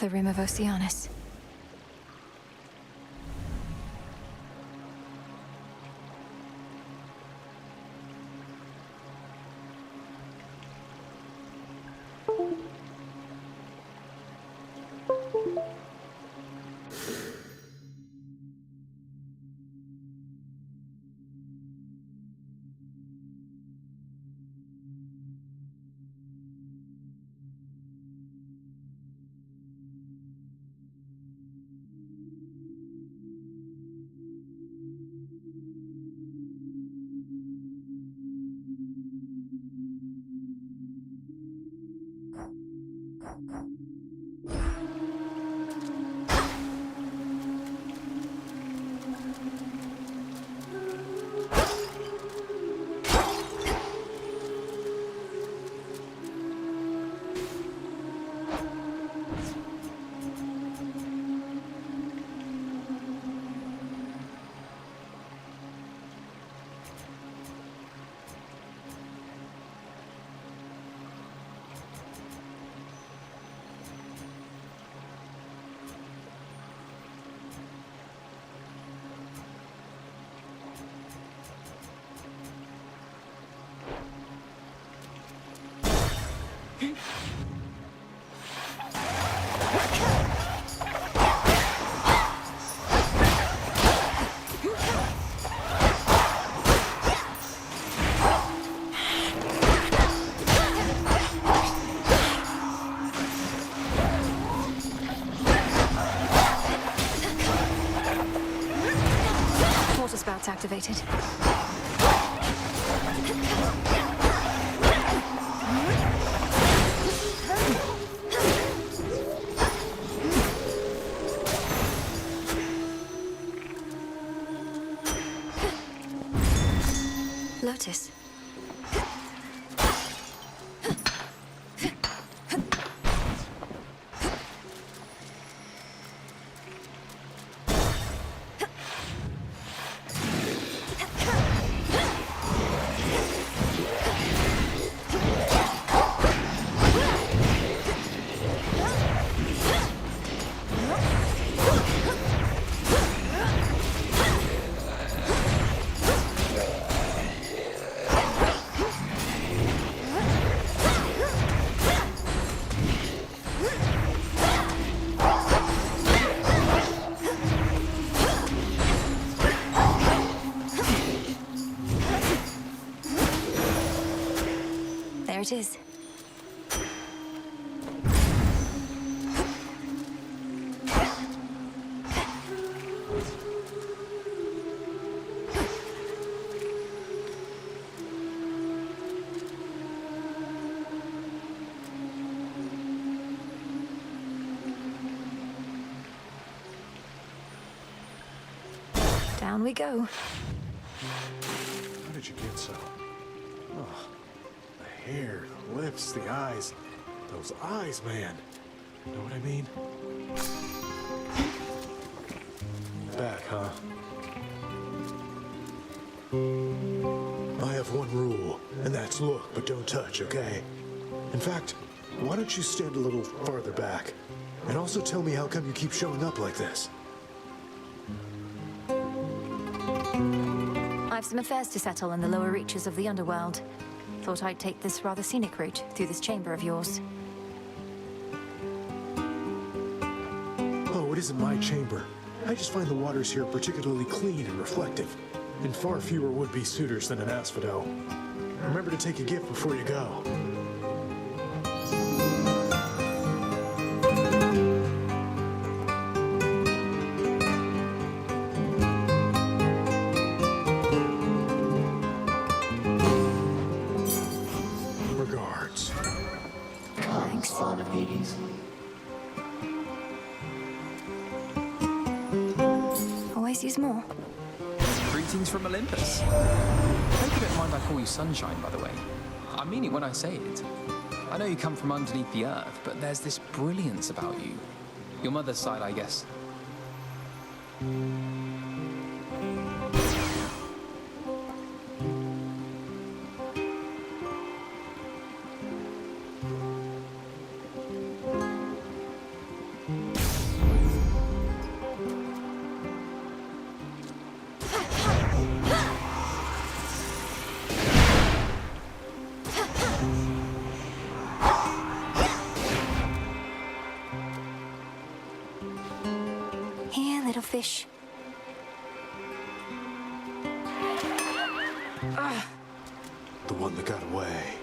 the rim of Oceanus. Water spouts activated. Lotus. There it is. Down we go. How did you get so? Oh, the hair, the lips, the eyes. Those eyes, man. Know what I mean? Back, huh? I have one rule, and that's look, but don't touch, okay? In fact, why don't you stand a little farther back? And also tell me how come you keep showing up like this? I've some affairs to settle in the lower reaches of the underworld. Thought I'd take this rather scenic route through this chamber of yours. Oh, it isn't my chamber. I just find the waters here particularly clean and reflective, and far fewer would-be suitors than an asphodel. Remember to take a gift before you go. Regards. Thanks. Son of Hades. Always use more. Greetings from Olympus. Hope you don't mind I call you Sunshine, by the way. I mean it when I say it. I know you come from underneath the earth, but there's this brilliance about you. Your mother's side, I guess. fish. The one that got away.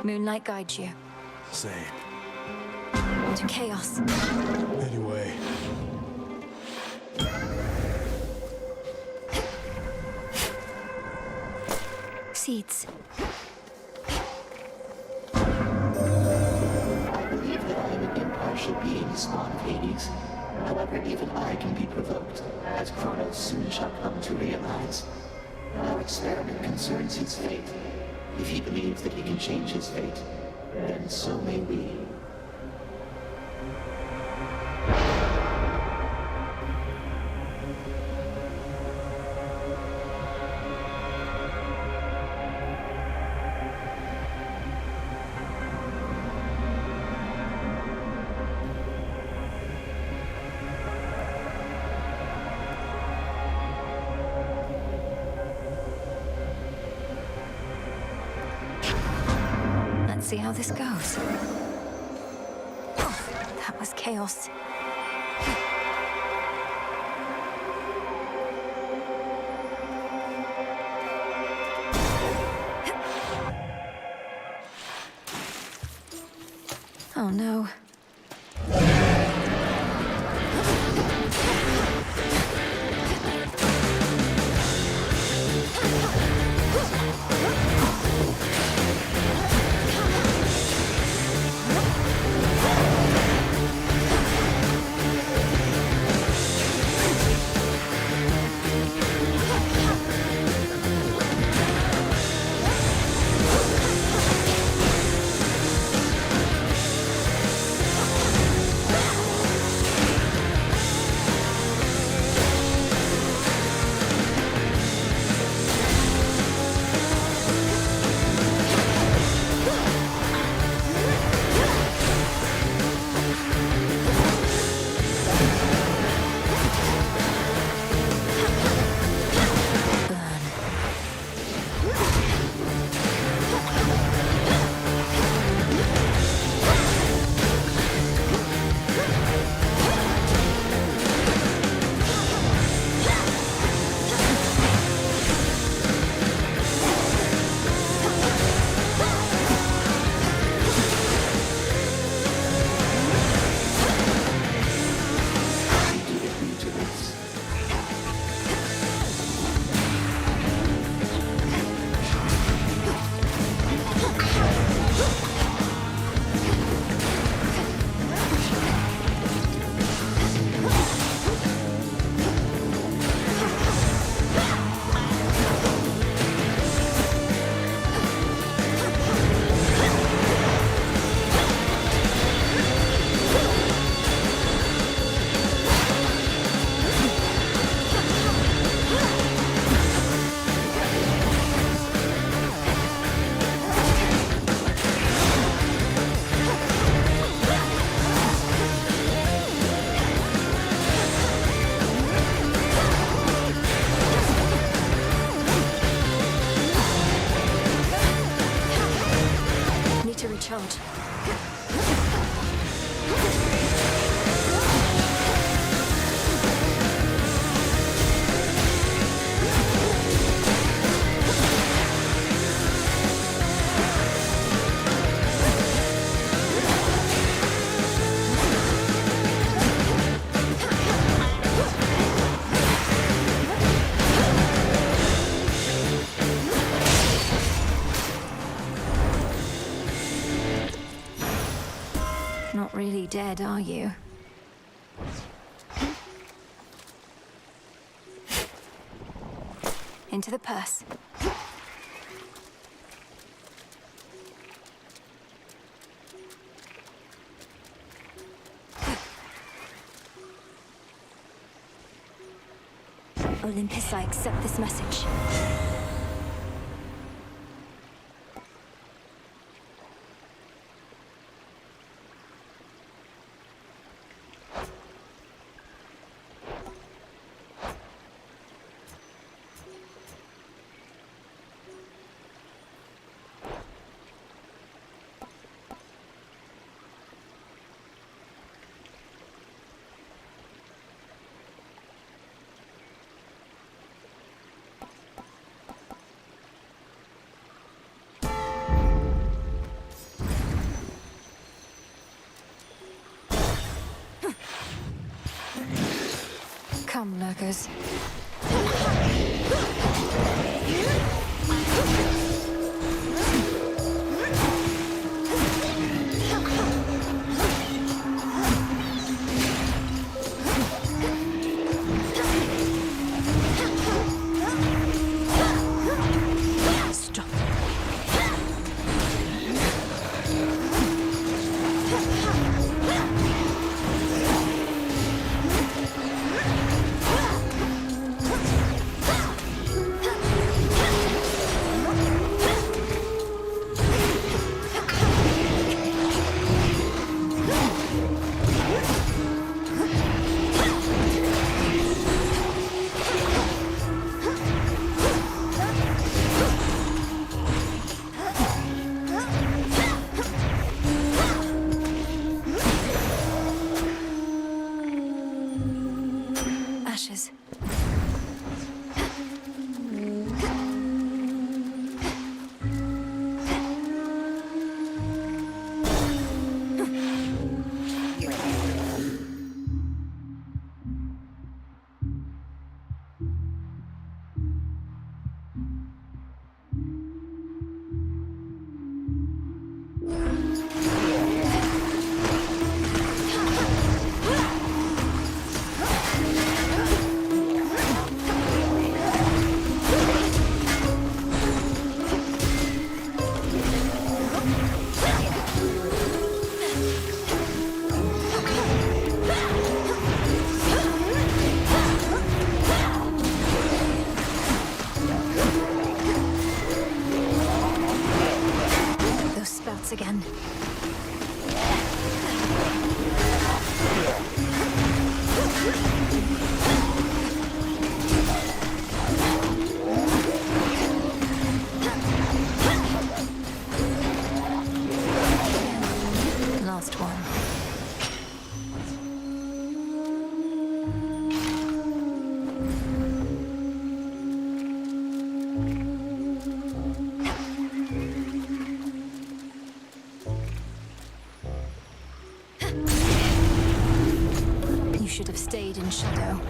Moonlight guides you Same. to chaos. Anyway, Seeds. I believe that I am an impartial being, spawn of Hades. However, even I can be provoked, as Kronos soon shall come to realize. Our experiment concerns his fate. If he believes that he can change his fate, then so may we. Let's see how this goes. Oh, that was chaos. Oh no. Recharge. Not really dead, are you? Into the purse. Olympus, I accept this message. Come, lurkers. Stop. Ashes. Those spouts again. Last one. You should have stayed in shadow.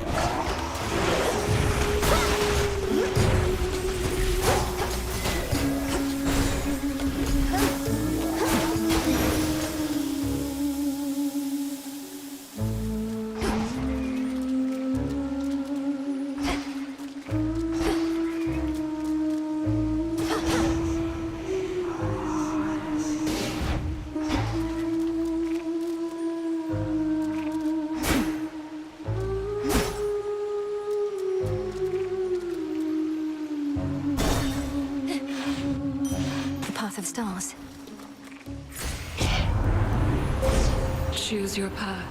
The path of stars. Choose your path.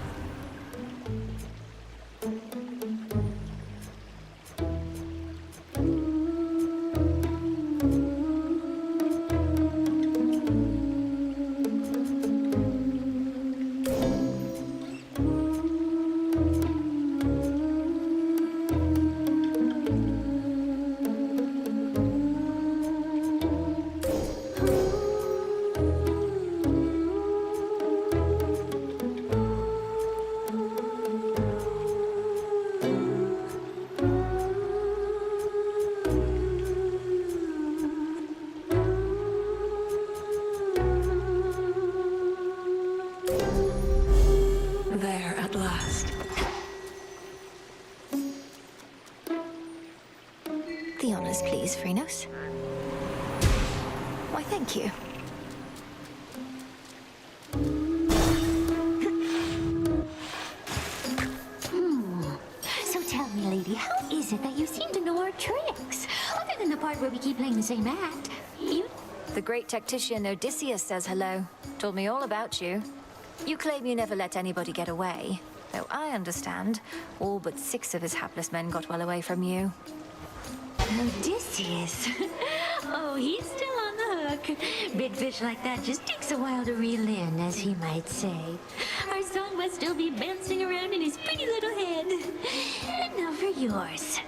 There at last. The honors, please, Phrynos. Why, thank you. So tell me, lady, how is it that you seem to know our tricks? Other than the part where we keep playing the same act. You... The great tactician Odysseus says hello. Told me all about you. You claim you never let anybody get away. Though I understand, all but 6 of his hapless men got well away from you. Odysseus. Oh, he's still on the hook. Big fish like that just takes a while to reel in, as he might say. Our song must still be bouncing around in his pretty little head. And now for yours.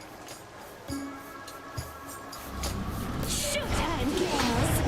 Showtime, gals!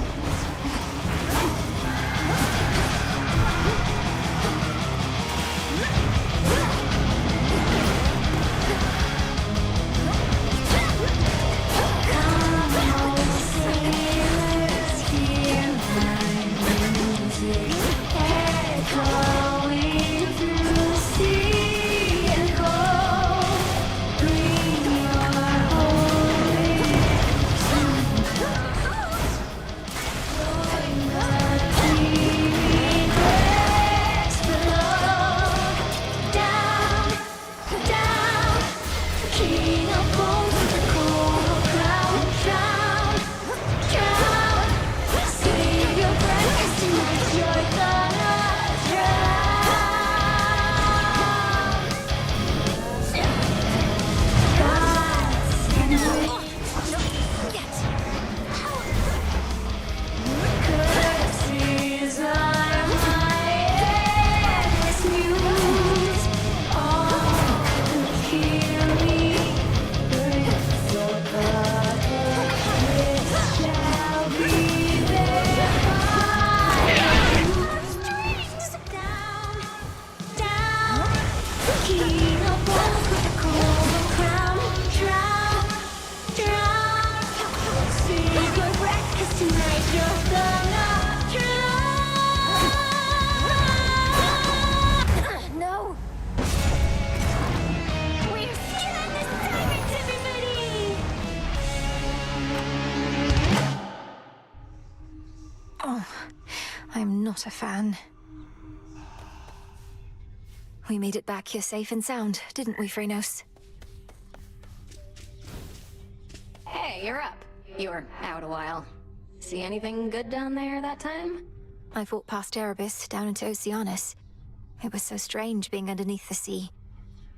King of balls with a golden crown. Drown, drown. Save your breath, 'cause tonight you're gonna drown. No! We're stealing the sirens, everybody! I'm not a fan. We made it back here safe and sound, didn't we, Phrenos? Hey, you're up. You were out a while. See anything good down there that time? I fought past Erebus, down into Oceanus. It was so strange being underneath the sea.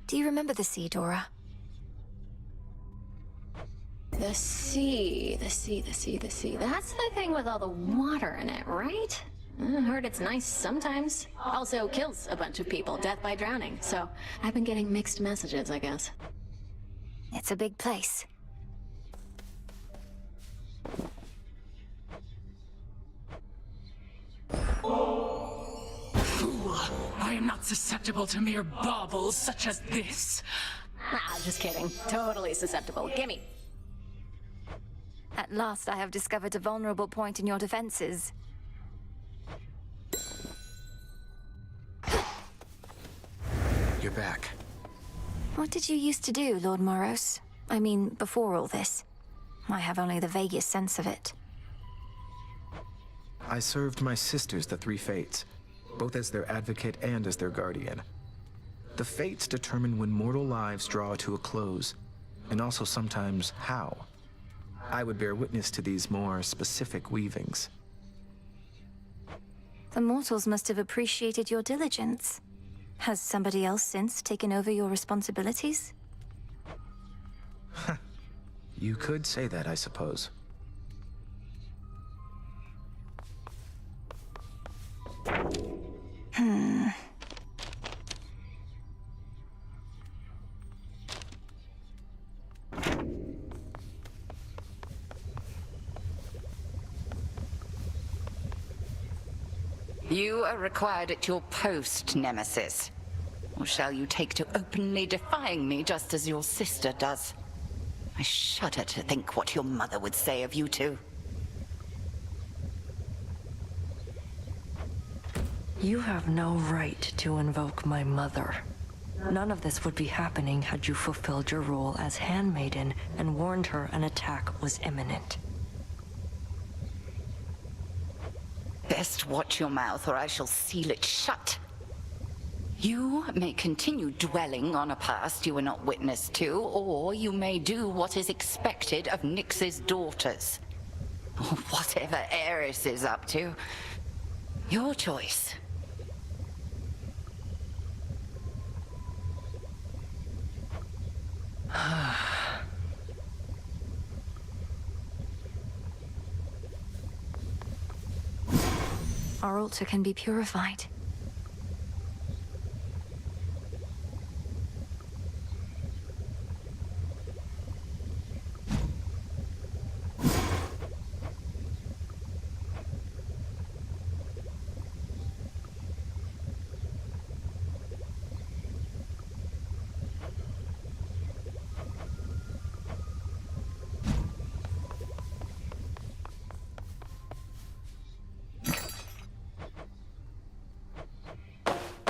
Do you remember the sea, Dora? The sea. That's the thing with all the water in it, right? I heard it's nice sometimes. Also kills a bunch of people, death by drowning. So I've been getting mixed messages, I guess. It's a big place. I am not susceptible to mere baubles such as this. Ah, just kidding. Totally susceptible. Gimme. At last I have discovered a vulnerable point in your defenses. You're back. What did you used to do, Lord Moros? I mean, before all this. I have only the vaguest sense of it. I served my sisters, the Three Fates, both as their advocate and as their guardian. The Fates determine when mortal lives draw to a close, and also sometimes how. I would bear witness to these more specific weavings. The mortals must have appreciated your diligence. Has somebody else since taken over your responsibilities? You could say that, I suppose. You are required at your post, Nemesis. Or shall you take to openly defying me just as your sister does? I shudder to think what your mother would say of you two. You have no right to invoke my mother. None of this would be happening had you fulfilled your role as handmaiden and warned her an attack was imminent. Best watch your mouth or I shall seal it shut. You may continue dwelling on a past you were not witness to, or you may do what is expected of Nyx's daughters. Or whatever Eris is up to. Your choice. Our altar can be purified.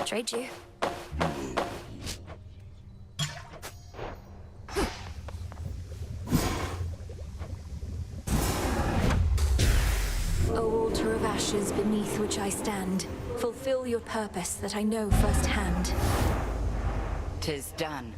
Trade you. O altar of ashes beneath which I stand, fulfill your purpose that I know firsthand. 'Tis done.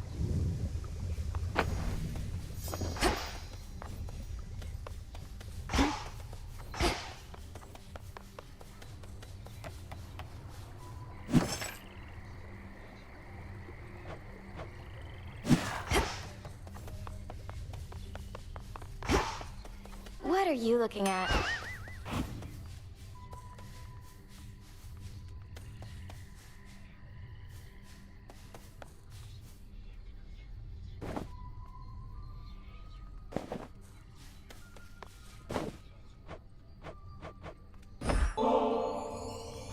What are you looking at?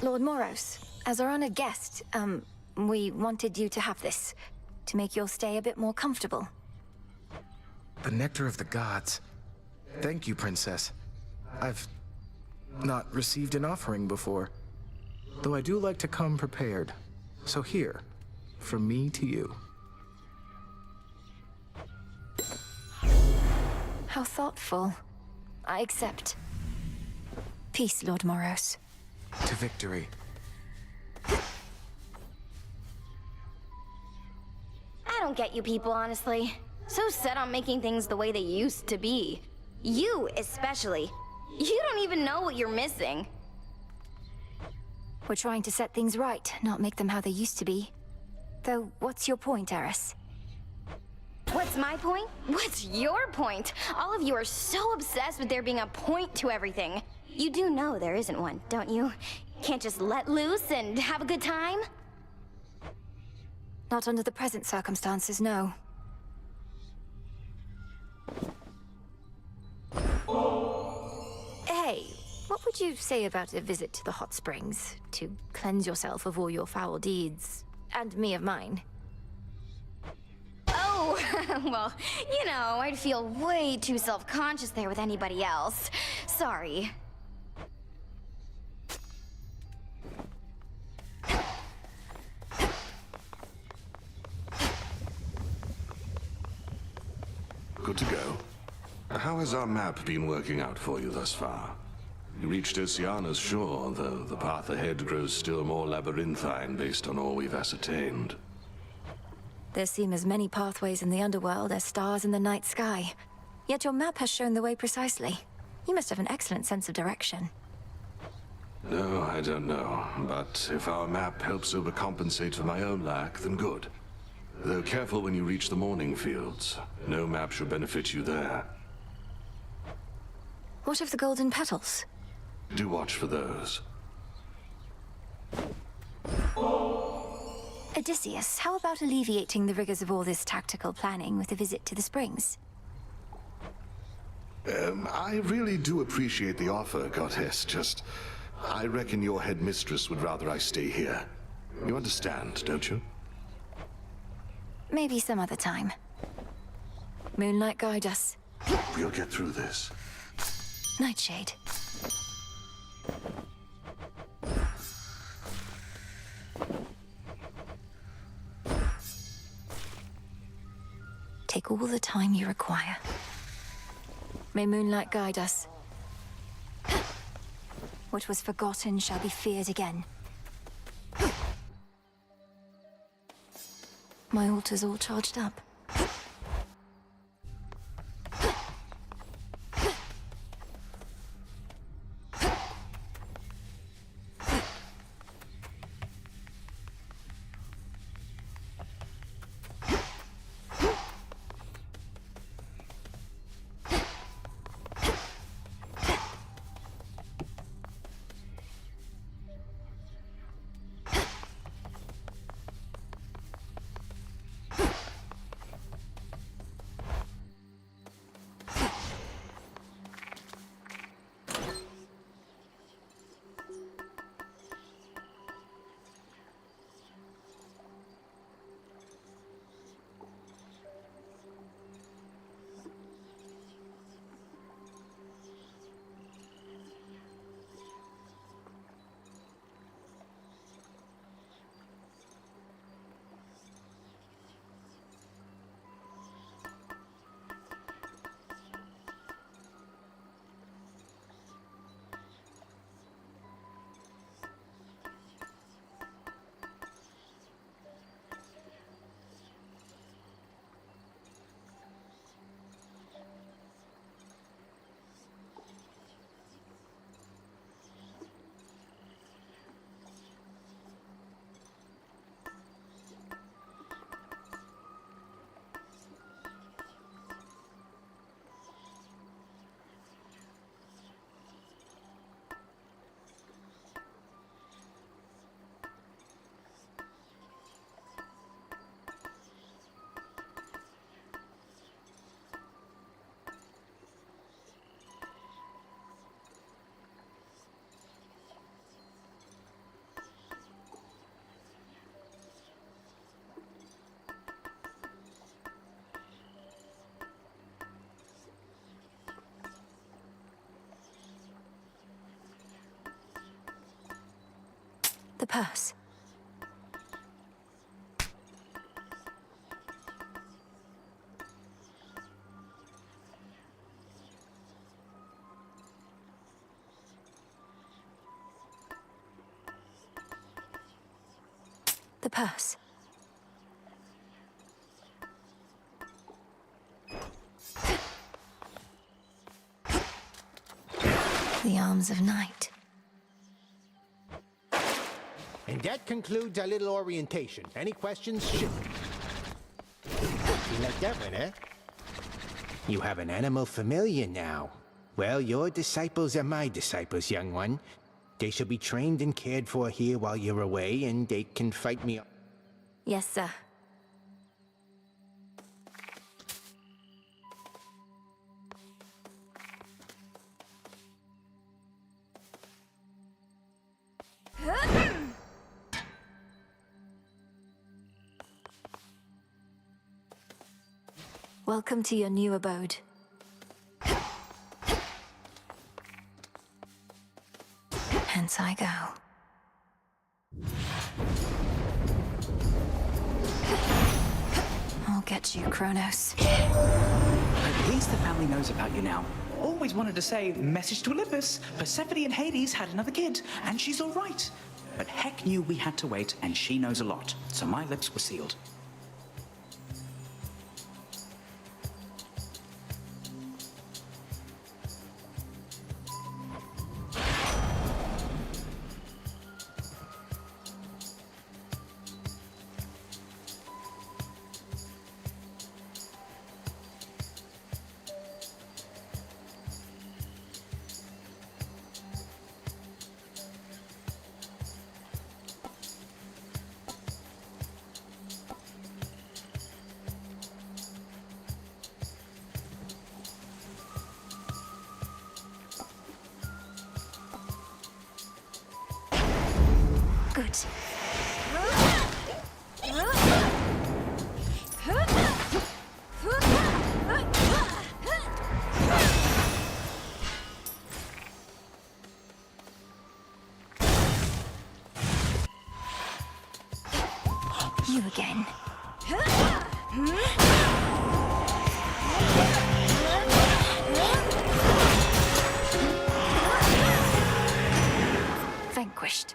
Lord Moros, as our honored guest, We wanted you to have this, to make your stay a bit more comfortable. The nectar of the gods. Thank you, Princess. I've not received an offering before, though I do like to come prepared. So here, from me to you. How thoughtful. I accept. Peace, Lord Moros. To victory. I don't get you people, honestly. So set on making things the way they used to be. You, especially. You don't even know what you're missing. We're trying to set things right, not make them how they used to be. Though, what's your point, Eris? What's my point? What's your point? All of you are so obsessed with there being a point to everything. You do know there isn't one, don't you? Can't just let loose and have a good time? Not under the present circumstances, no. Hey, what would you say about a visit to the hot springs? To cleanse yourself of all your foul deeds, and me of mine? Oh, well, you know, I'd feel way too self-conscious there with anybody else. Sorry. Good to go. How has our map been working out for you thus far? You reached Oceana's shore, though the path ahead grows still more labyrinthine based on all we've ascertained. There seem as many pathways in the underworld as stars in the night sky. Yet your map has shown the way precisely. You must have an excellent sense of direction. No, I don't know. But if our map helps overcompensate for my own lack, then good. Though careful when you reach the Morning Fields. No map should benefit you there. What of the golden petals? Do watch for those. Odysseus, how about alleviating the rigors of all this tactical planning with a visit to the springs? I really do appreciate the offer, Goddess. Just, I reckon your headmistress would rather I stay here. You understand, don't you? Maybe some other time. Moonlight guide us. We'll get through this. Nightshade. Take all the time you require. May moonlight guide us. What was forgotten shall be feared again. My altar's all charged up. purse. The purse. The arms of night. And that concludes our little orientation. Any questions? Shoot. You like that one, huh? You have an animal familiar now. Well, your disciples are my disciples, young one. They shall be trained and cared for here while you're away, and they can fight me. Yes, sir. Welcome to your new abode. Hence I go. I'll get you, Kronos. At least the family knows about you now. Always wanted to say, message to Olympus. Persephone and Hades had another kid, and she's all right. But Heck knew we had to wait, and she knows a lot. So my lips were sealed. Good. You again. Vanquished.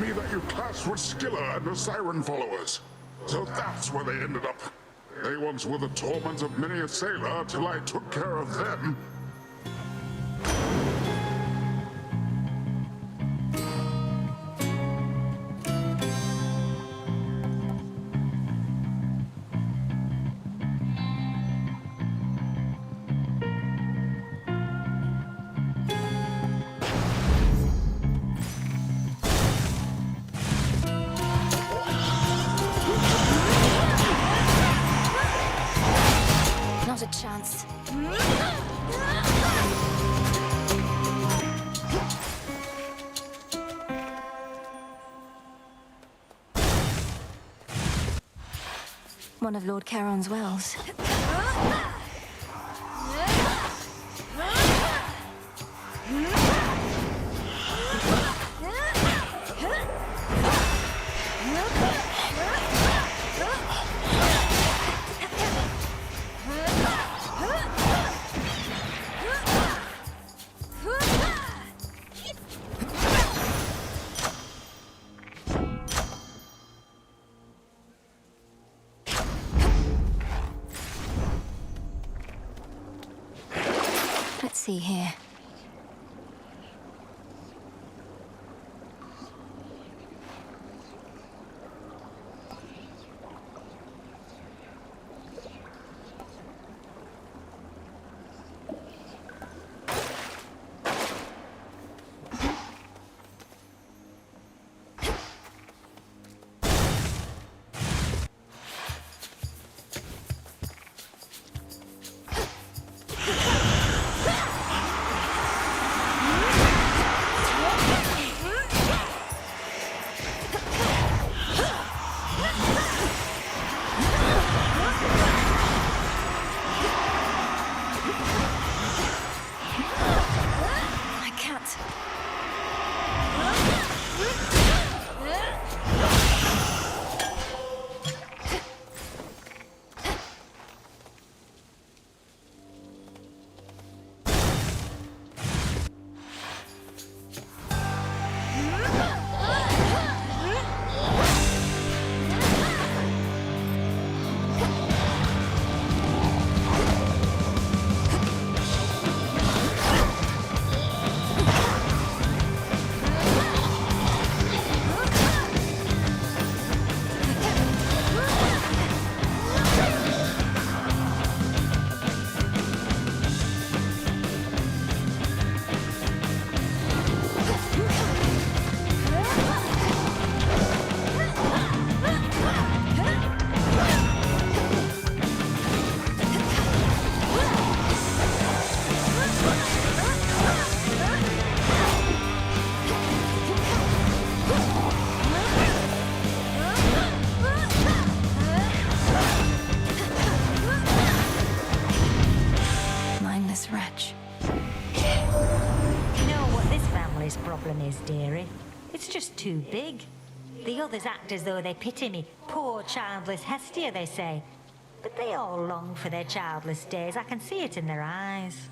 Me that you clashed with Scylla and the Siren followers. So that's where they ended up. They once were the torment of many a sailor till I took care of them. Not a chance. One of Lord Charon's wells. Let's see here. problem is, dearie. It's just too big. The others act as though they pity me. Poor childless Hestia, they say. But they all long for their childless days. I can see it in their eyes.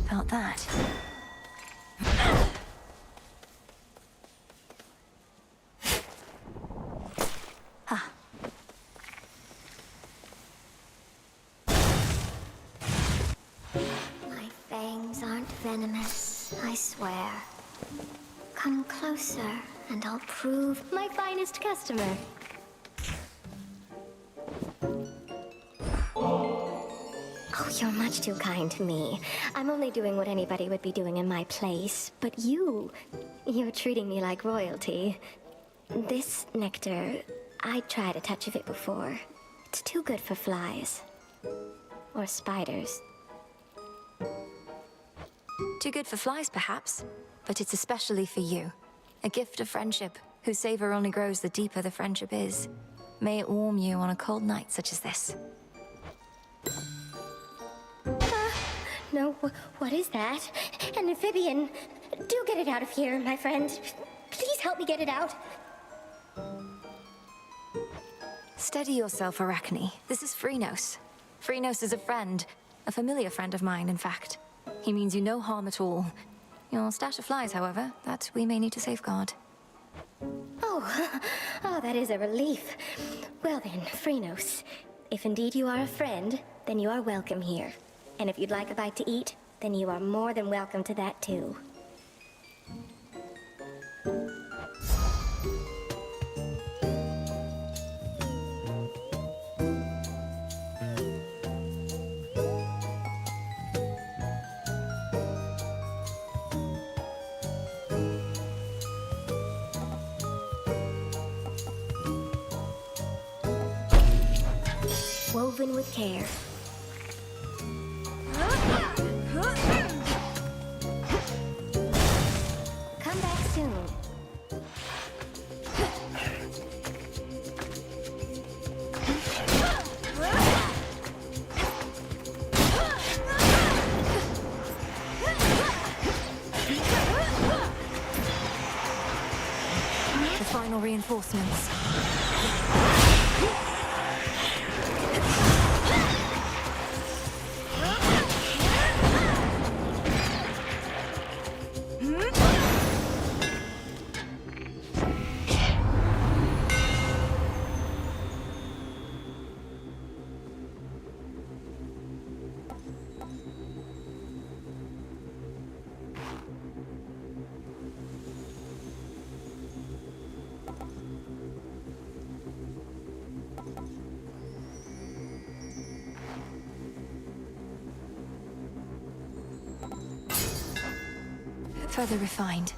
Felt that. Ah. My fangs aren't venomous, I swear. Come closer, and I'll prove my finest customer. Oh, you're much too kind to me. I'm only doing what anybody would be doing in my place. But you're treating me like royalty. This nectar, I tried a touch of it before. It's too good for flies. Or spiders. Too good for flies, perhaps, but it's especially for you. A gift of friendship, whose savor only grows the deeper the friendship is. May it warm you on a cold night such as this. No, what is that? An amphibian. Do get it out of here, my friend. Please help me get it out. Steady yourself, Arachne. This is Phrynos. Phrynos is a friend. A familiar friend of mine, in fact. He means you no harm at all. Your stash of flies, however, that we may need to safeguard. Oh, that is a relief. Well then, Phrynos, if indeed you are a friend, then you are welcome here. And if you'd like a bite to eat, then you are more than welcome to that too. Woven with care. Come back soon. The final reinforcements. Further refined.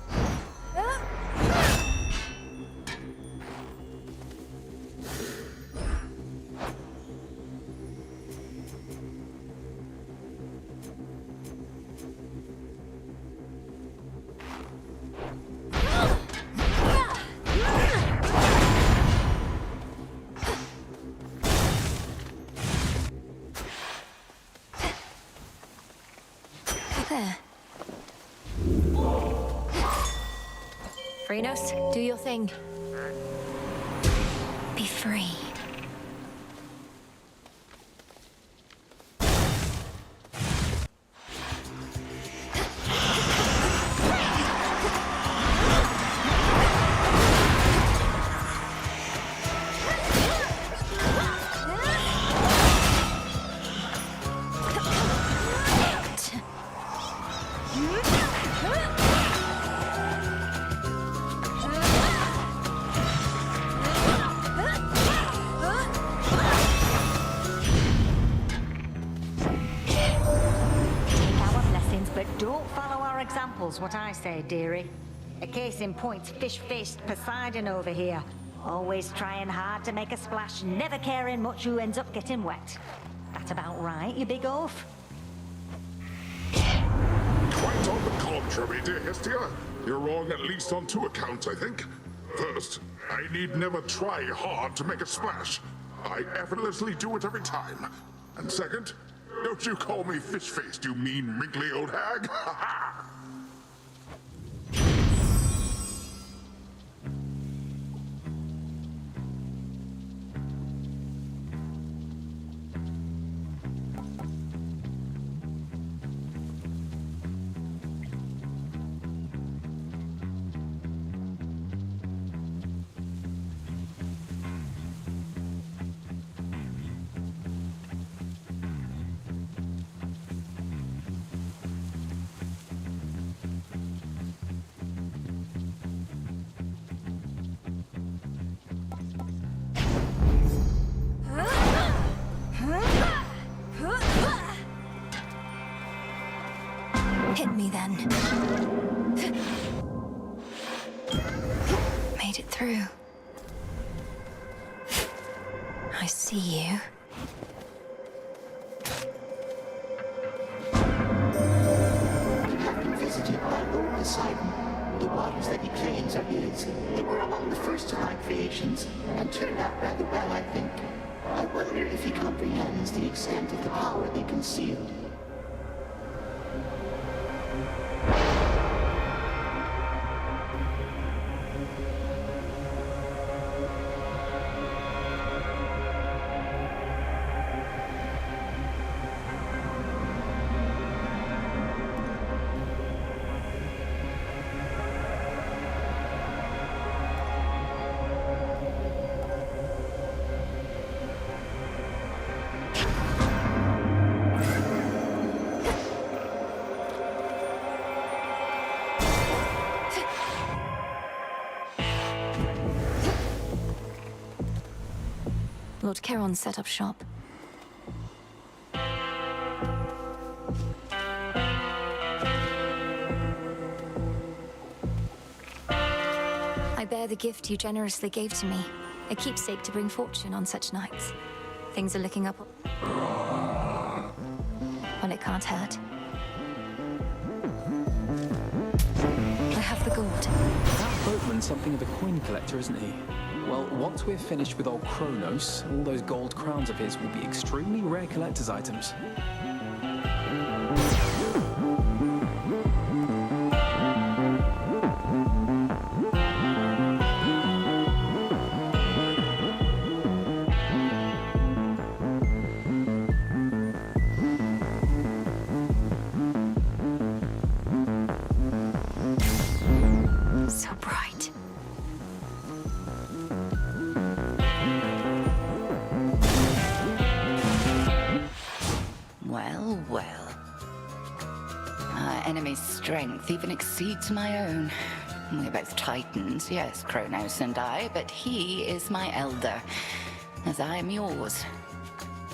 There. Phrynos, do your thing. Be free. What I say, dearie. A case in point's fish-faced Poseidon over here. Always trying hard to make a splash, never caring much who ends up getting wet. That about right, you big oaf? Quite on the contrary, dear Hestia. You're wrong at least on 2 accounts, I think. First, I need never try hard to make a splash. I effortlessly do it every time. And second, don't you call me fish-faced, you mean, wrinkly old hag. Ha ha! Hit me then. Made it through. I see you. Having visited by Lord Poseidon, the waters that he claims are his, they were among the first of my creations, and turned out rather well, I think. I wonder if he comprehends the extent of the power they conceal. Lord Charon set up shop. I bear the gift you generously gave to me, a keepsake to bring fortune on such nights. Things are looking up. Well, it can't hurt. I have the gold. That boatman's something of a coin collector, isn't he? Well, once we're finished with old Kronos, all those gold crowns of his will be extremely rare collector's items. So bright. Well, well. Our enemy's strength even exceeds my own. We're both titans, yes, Kronos and I, but he is my elder, as I am yours.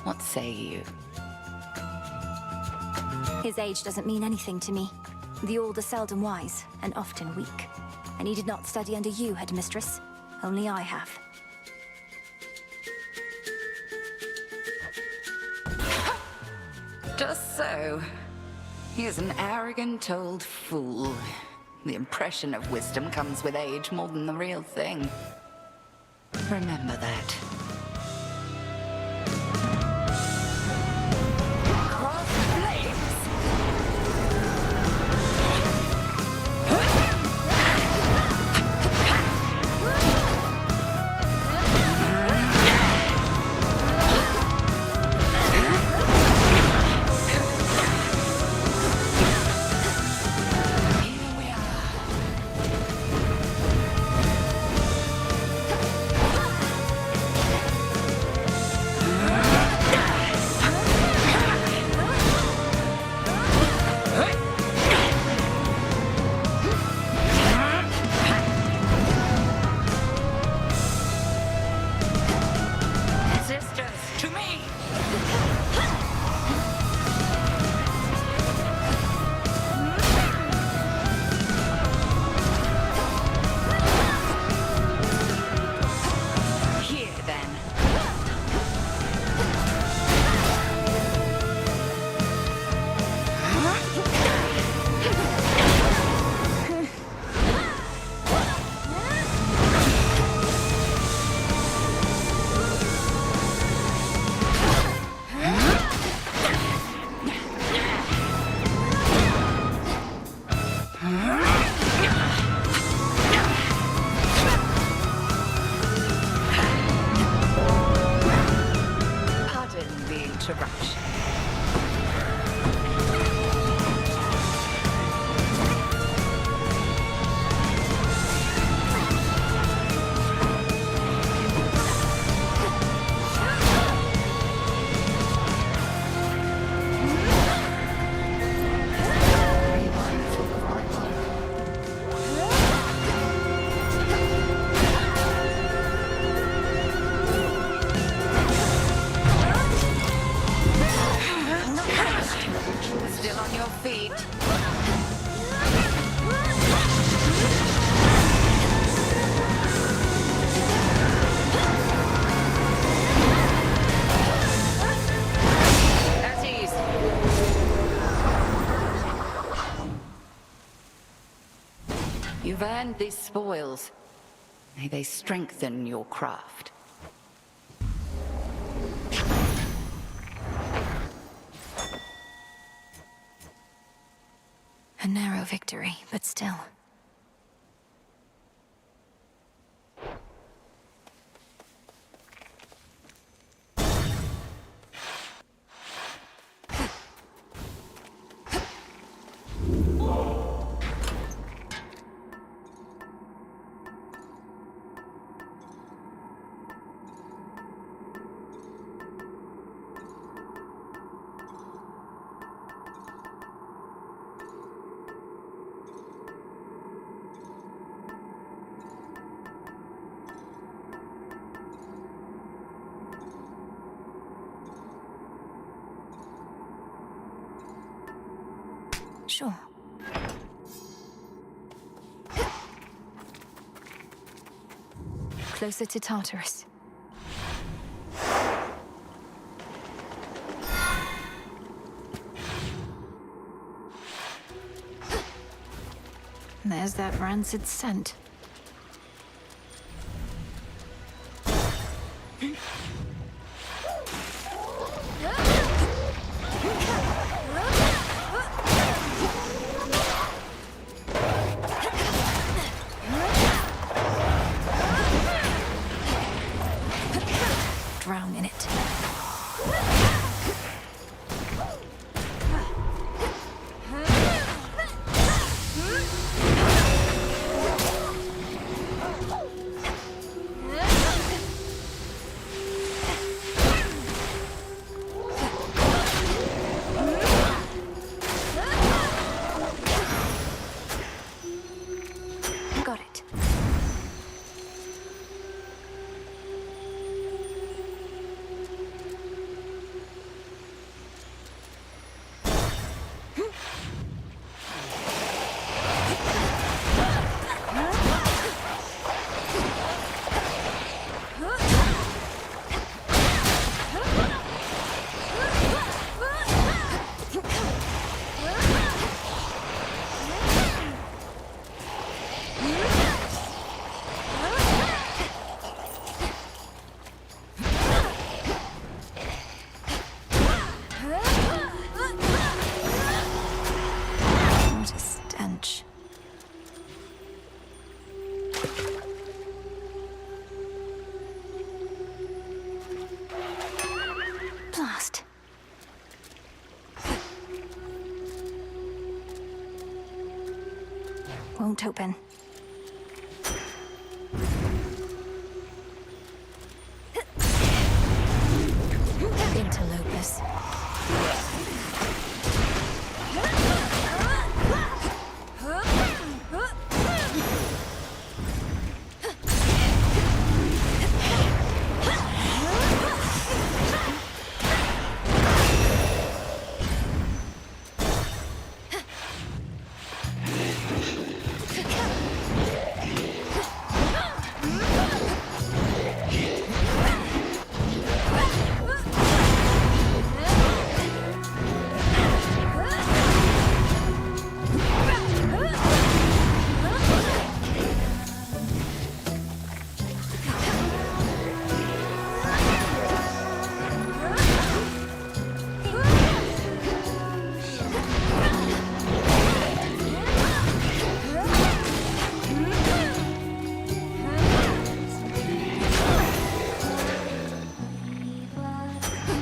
What say you? His age doesn't mean anything to me. The old are seldom wise, and often weak. And he did not study under you, headmistress. Only I have. Just so. He is an arrogant old fool. The impression of wisdom comes with age more than the real thing. Remember that. Cross flames! feet. At ease. You've earned these spoils. May they strengthen your craft. A narrow victory, but still. Sure. Closer to Tartarus. There's that rancid scent. Drown in it. Got it. What a stench. Blast. Won't open. Interlopers.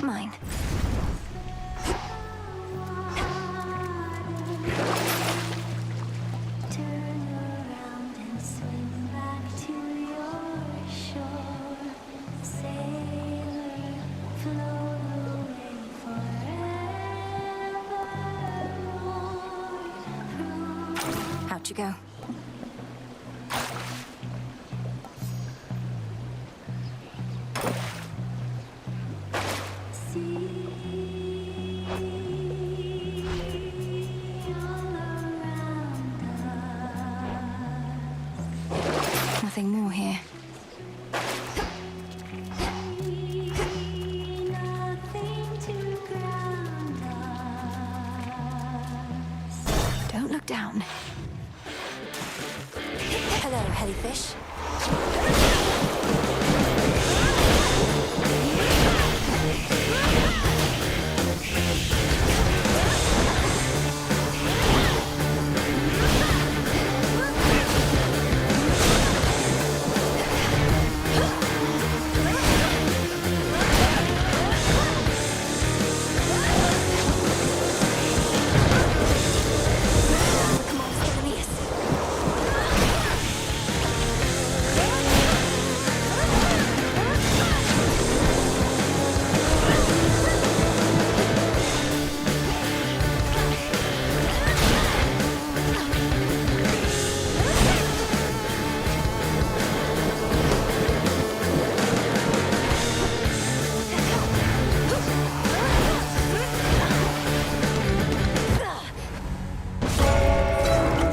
Mine. Out you go. Hellyfish.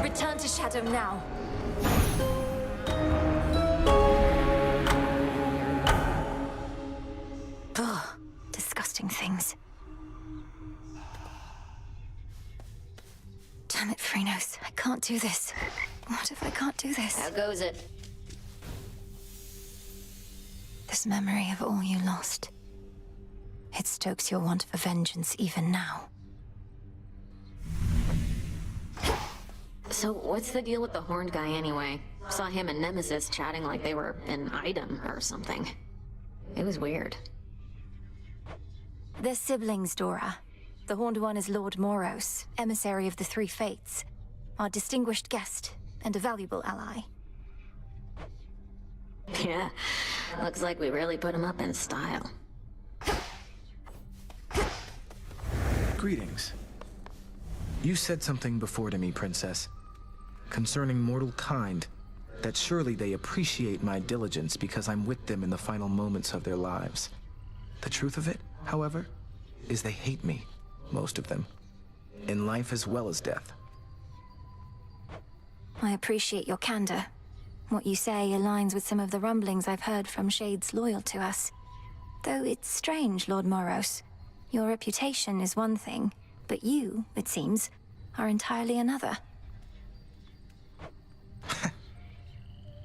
Return to Shadow now. Ugh, disgusting things. Damn it, Phrenos. I can't do this. What if I can't do this? How goes it? This memory of all you lost. It stokes your want for vengeance even now. So, what's the deal with the horned guy anyway? Saw him and Nemesis chatting like they were an item or something. It was weird. They're siblings, Dora. The Horned One is Lord Moros, emissary of the Three Fates, our distinguished guest and a valuable ally. Yeah, looks like we really put him up in style. Greetings. You said something before to me, Princess, concerning mortal kind, that surely they appreciate my diligence because I'm with them in the final moments of their lives. The truth of it, however, is they hate me, most of them, in life as well as death. I appreciate your candor. What you say aligns with some of the rumblings I've heard from shades loyal to us. Though it's strange, Lord Moros. Your reputation is one thing, but you, it seems, are entirely another.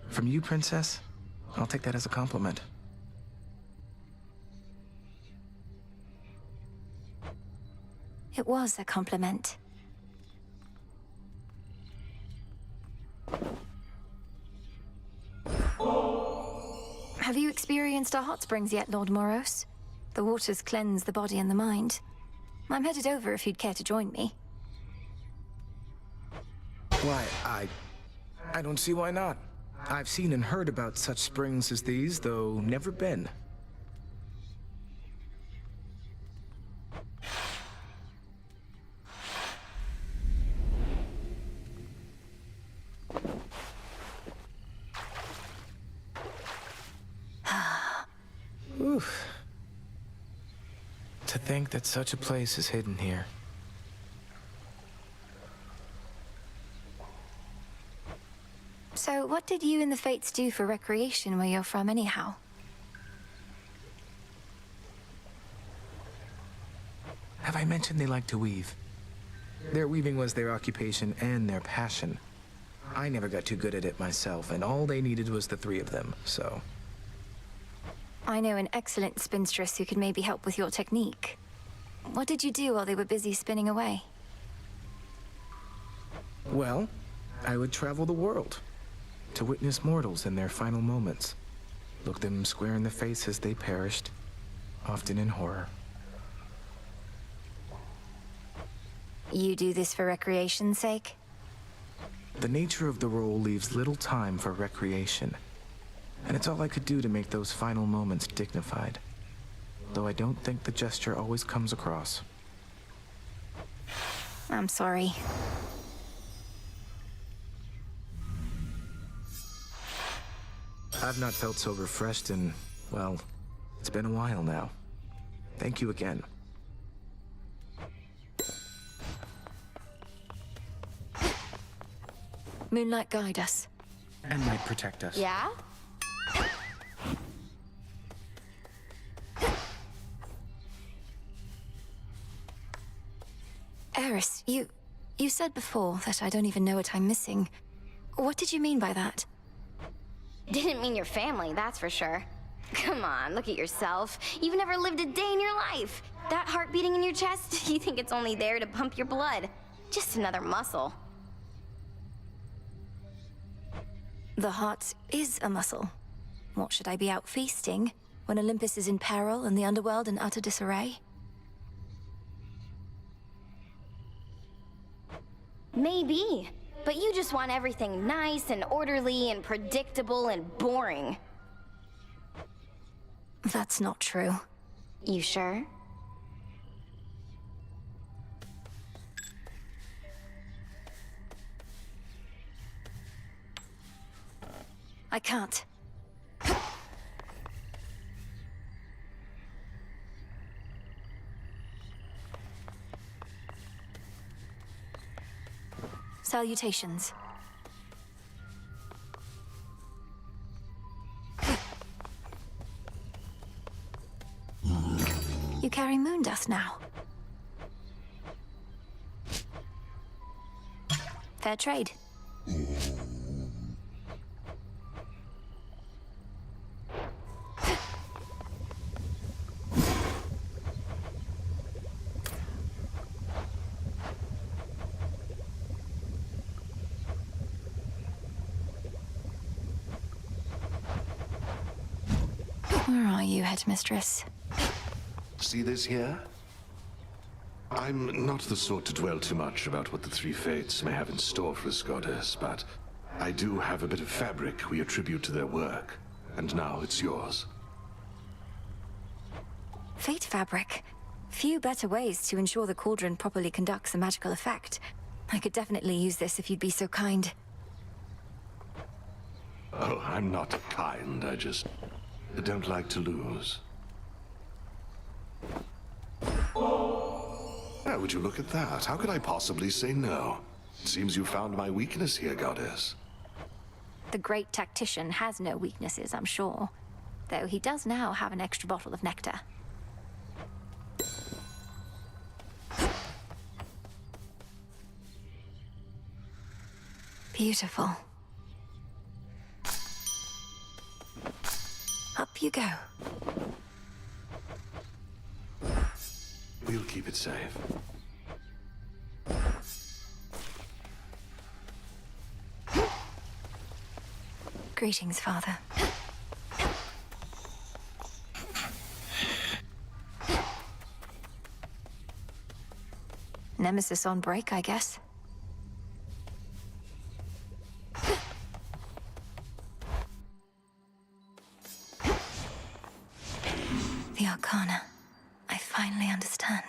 From you, Princess, I'll take that as a compliment. It was a compliment. Have you experienced our hot springs yet, Lord Moros? The waters cleanse the body and the mind. I'm headed over if you'd care to join me. Why, I don't see why not. I've seen and heard about such springs as these, though never been. Oof. To think that such a place is hidden here. So, what did you and the Fates do for recreation where you're from anyhow? Have I mentioned they like to weave? Their weaving was their occupation and their passion. I never got too good at it myself, and all they needed was the three of them, so... I know an excellent spinstress who could maybe help with your technique. What did you do while they were busy spinning away? Well, I would travel the world to witness mortals in their final moments. Look them square in the face as they perished, often in horror. You do this for recreation's sake? The nature of the role leaves little time for recreation, and it's all I could do to make those final moments dignified. Though I don't think the gesture always comes across. I'm sorry. I've not felt so refreshed in, well, it's been a while now. Thank you again. Moonlight guide us. And might protect us. Yeah? Eris, you said before that I don't even know what I'm missing. What did you mean by that? Didn't mean your family, that's for sure. Come on, look at yourself. You've never lived a day in your life. That heart beating in your chest, you think it's only there to pump your blood. Just another muscle. The heart is a muscle. What should I be out feasting when Olympus is in peril and the underworld in utter disarray? Maybe. But you just want everything nice and orderly and predictable and boring. That's not true. You sure? I can't. Salutations. You carry moon dust now. Fair trade. Where are you, Headmistress? See this here? I'm not the sort to dwell too much about what the Three Fates may have in store for us, Goddess, but I do have a bit of fabric we attribute to their work, and now it's yours. Fate fabric. Few better ways to ensure the cauldron properly conducts a magical effect. I could definitely use this if you'd be so kind. Oh, I'm not kind, I just don't like to lose. Oh, would you look at that? How could I possibly say no? It seems you found my weakness here, Goddess. The great tactician has no weaknesses, I'm sure. Though he does now have an extra bottle of nectar. Beautiful. Up you go. We'll keep it safe. Greetings, Father. Nemesis on break, I guess. The Arcana. I finally understand.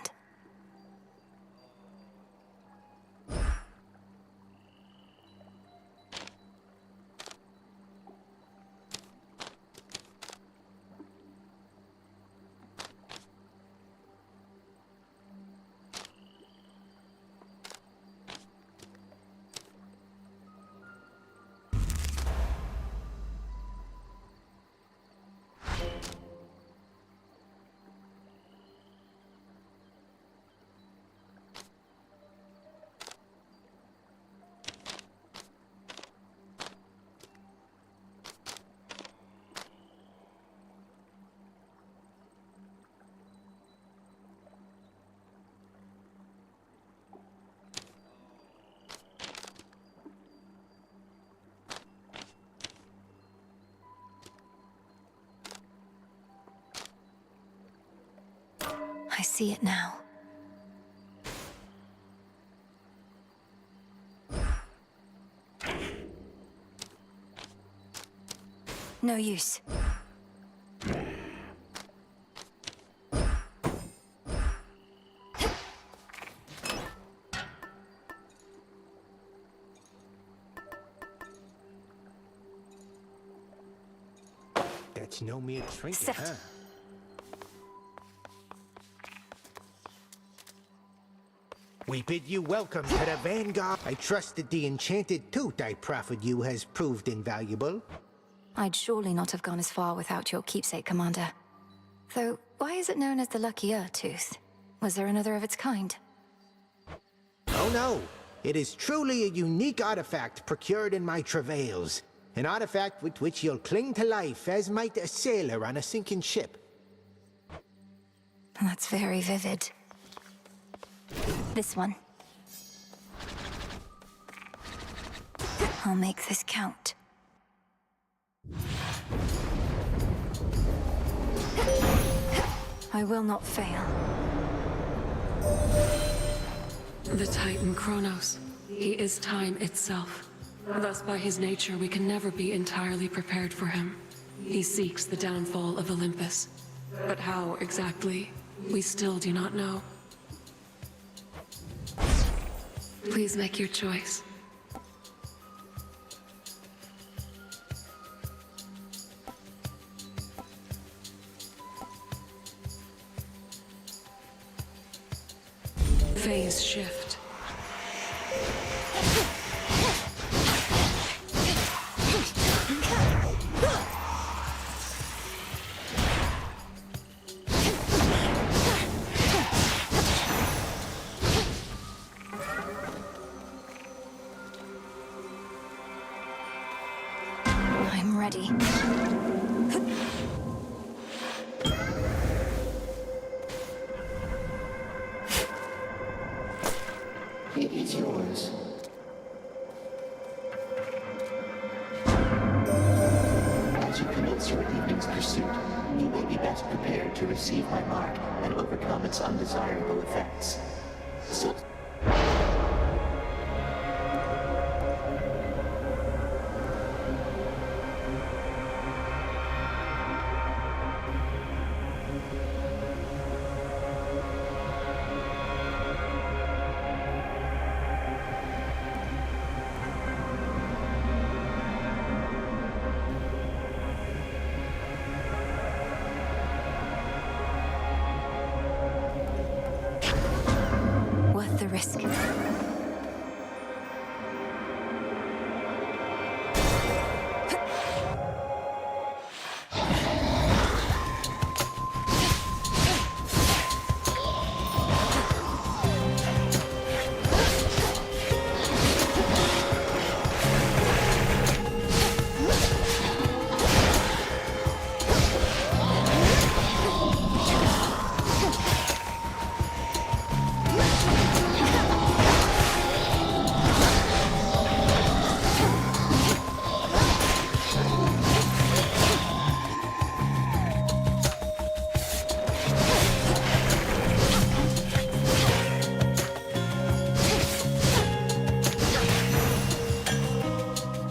I see it now. No use. That's no mere trinket, Set. huh? We bid you welcome to the Vanguard. I trust that the enchanted tooth I proffered you has proved invaluable. I'd surely not have gone as far without your keepsake, Commander. Though, why is it known as the Lucky Tooth? Was there another of its kind? Oh no, it is truly a unique artifact procured in my travails, An artifact with which you'll cling to life as might a sailor on a sinking ship. That's very vivid. This one. I'll make this count. I will not fail. The Titan Kronos. He is time itself. Thus, by his nature, we can never be entirely prepared for him. He seeks the downfall of Olympus. But how exactly, we still do not know. Please make your choice. Phase shift. I'm ready. It is yours. As you commence your evening's pursuit, you will be best prepared to receive my mark and overcome its undesirable effects. So worth the risk.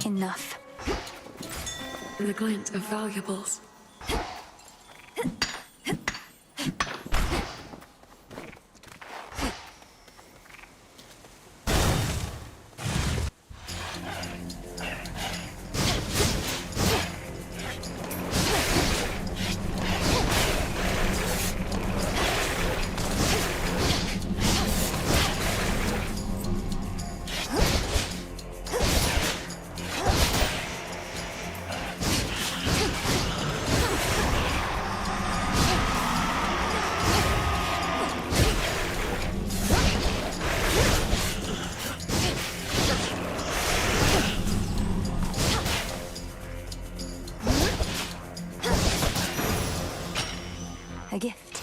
Enough. The glint of valuables. A gift.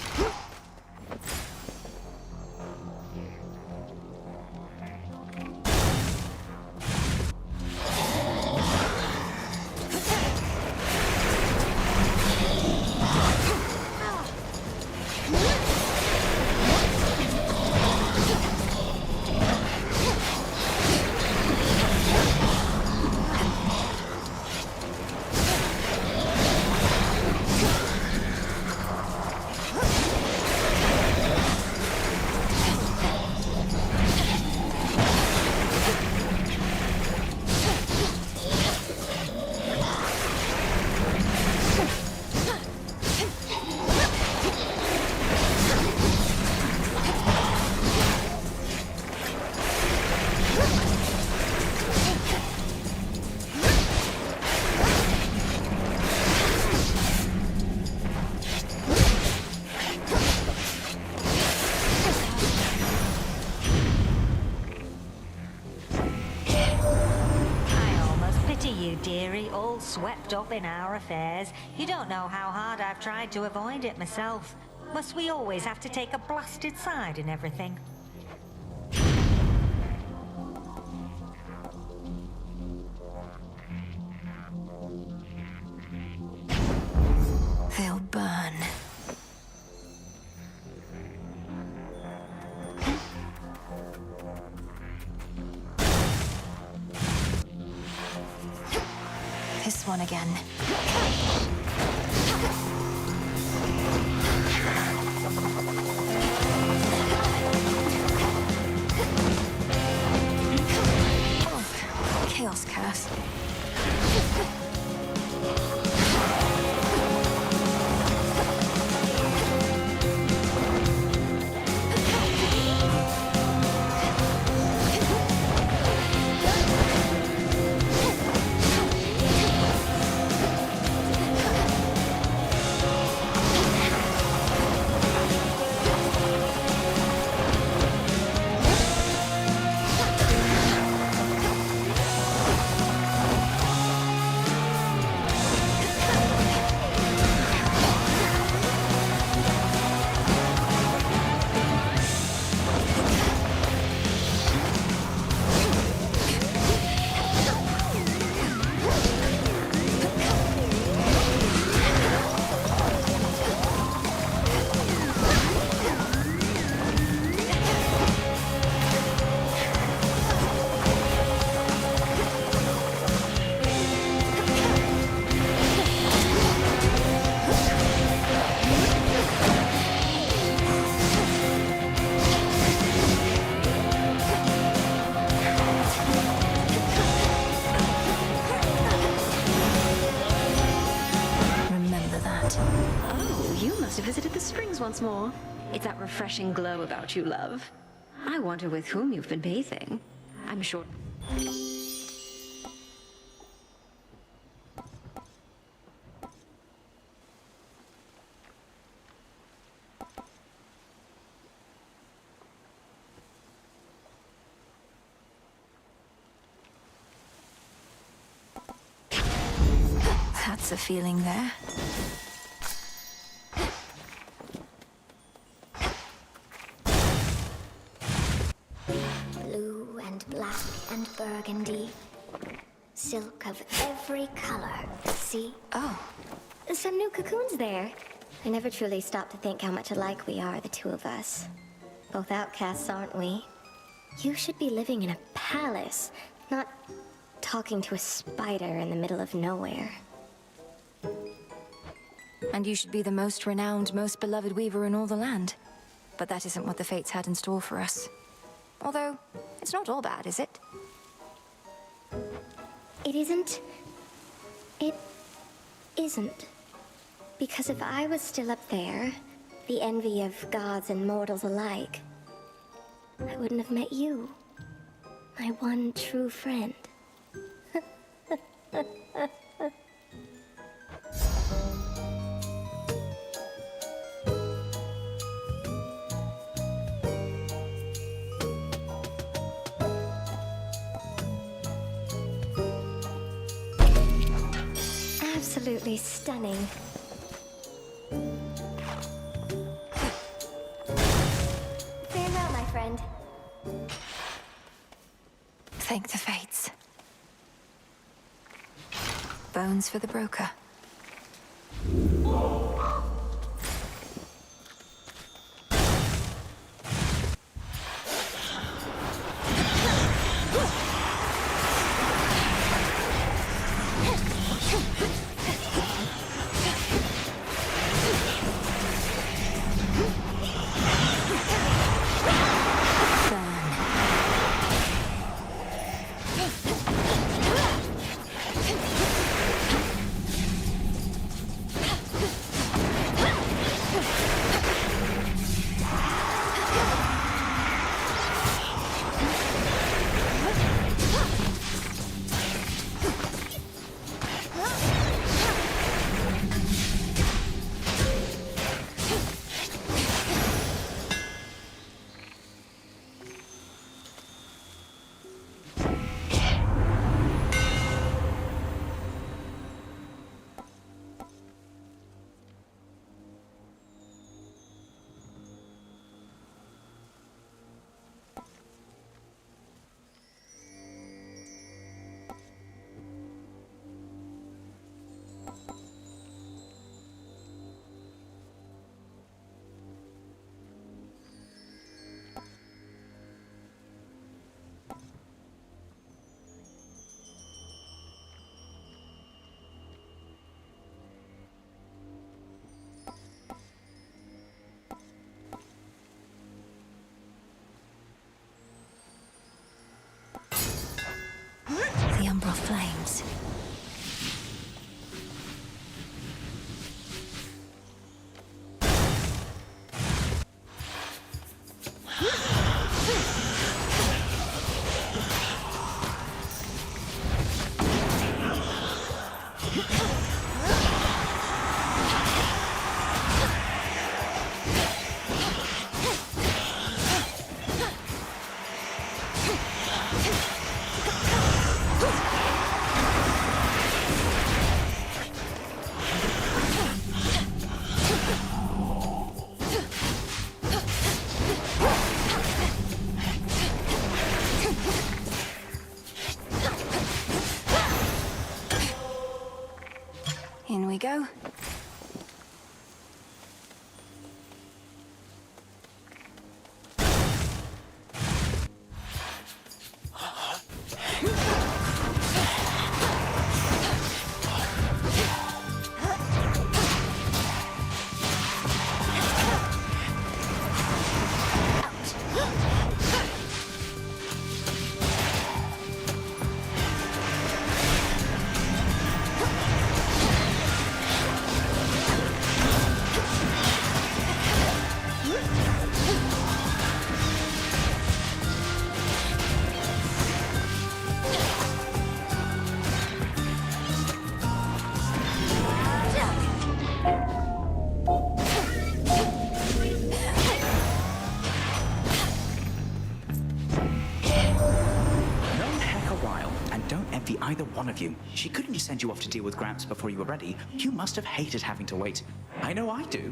swept up in our affairs. You don't know how hard I've tried to avoid it myself. Must we always have to take a blasted side in everything? They'll burn. This one again. Oh, Chaos Curse. Once more. It's that refreshing glow about you, love. I wonder with whom you've been bathing. I'm sure... That's a feeling there. Black and burgundy. Silk of every color. See? Oh. Some new cocoons there. I never truly stopped to think how much alike we are, the two of us. Both outcasts, aren't we? You should be living in a palace, not talking to a spider in the middle of nowhere. And you should be the most renowned, most beloved weaver in all the land. But that isn't what the fates had in store for us. Although, it's not all bad, is it? It isn't. It isn't. Because if I was still up there, the envy of gods and mortals alike, I wouldn't have met you. My one true friend. Absolutely stunning. Farewell, my friend. Thank the fates. Bones for the broker. either one of you. She couldn't just send you off to deal with Gramps before you were ready. You must have hated having to wait. I know I do.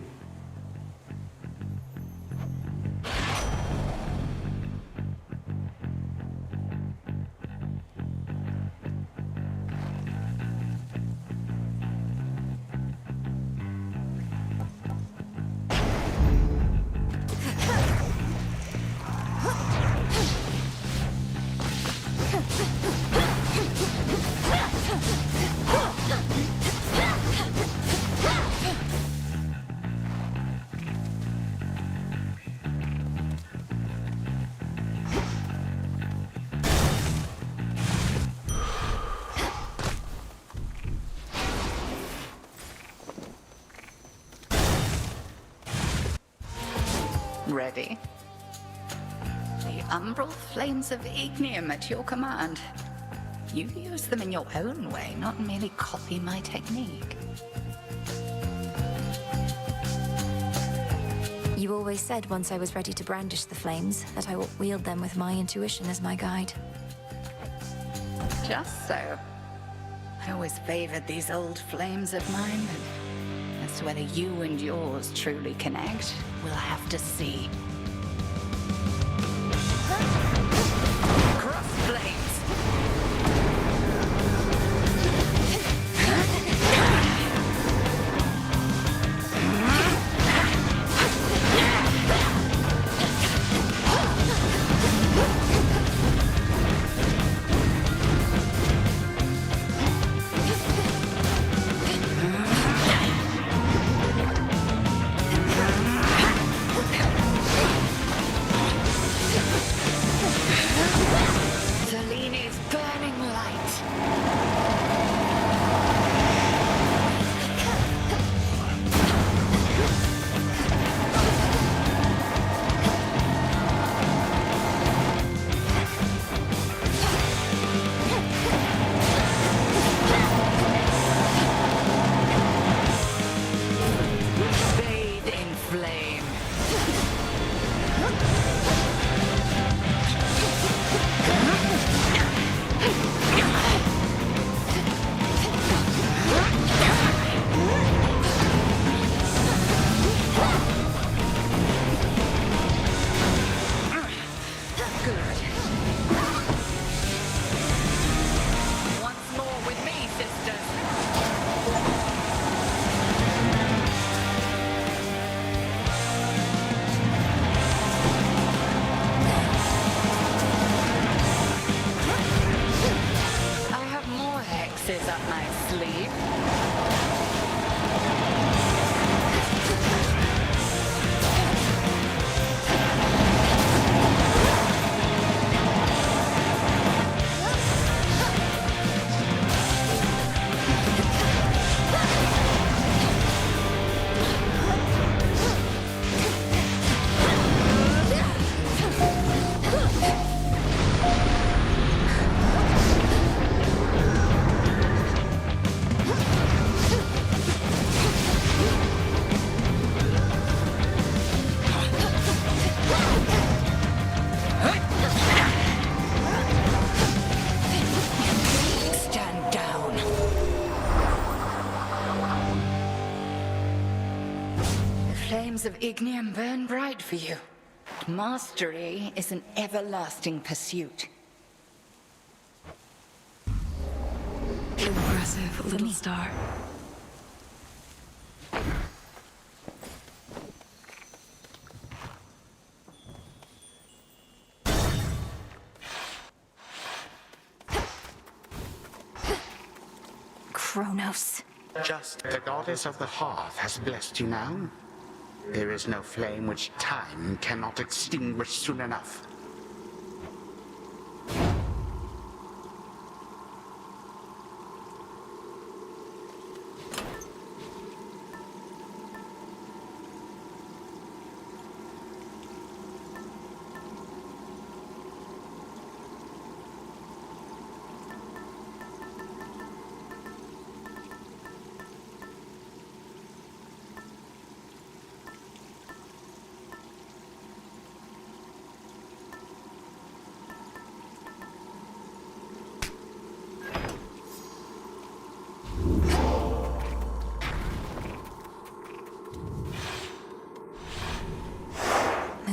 Ready. The umbral flames of Ignium at your command. You use them in your own way, not merely copy my technique. You always said once I was ready to brandish the flames that I would wield them with my intuition as my guide. Just so. I always favored these old flames of mine, but as to whether you and yours truly connect, we'll have to see. Cross flames! Seleni's burning light. Bathe in flame. Once more with me, sisters. I have more hexes up my sleeve. Stand down. The flames of Ignium burn bright for you. But mastery is an everlasting pursuit. Impressive, little star. Kronos. Just the goddess of the hearth has blessed you now. There is no flame which time cannot extinguish soon enough.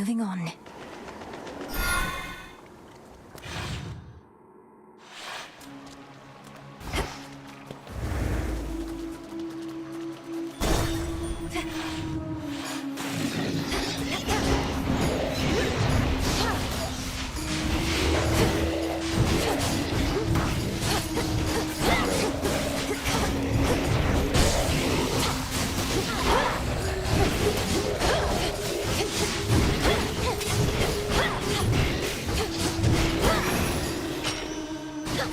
Moving on.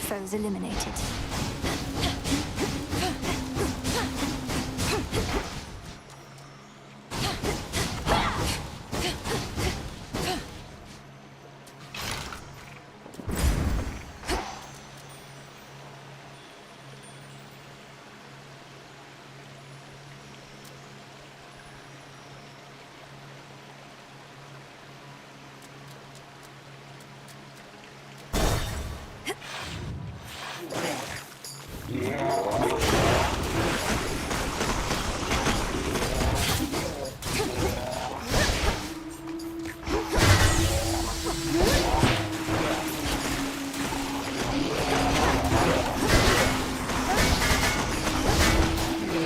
Foes eliminated.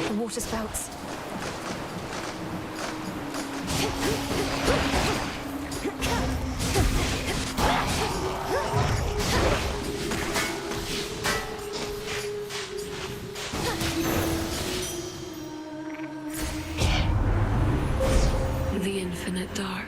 The water spouts. The infinite dark.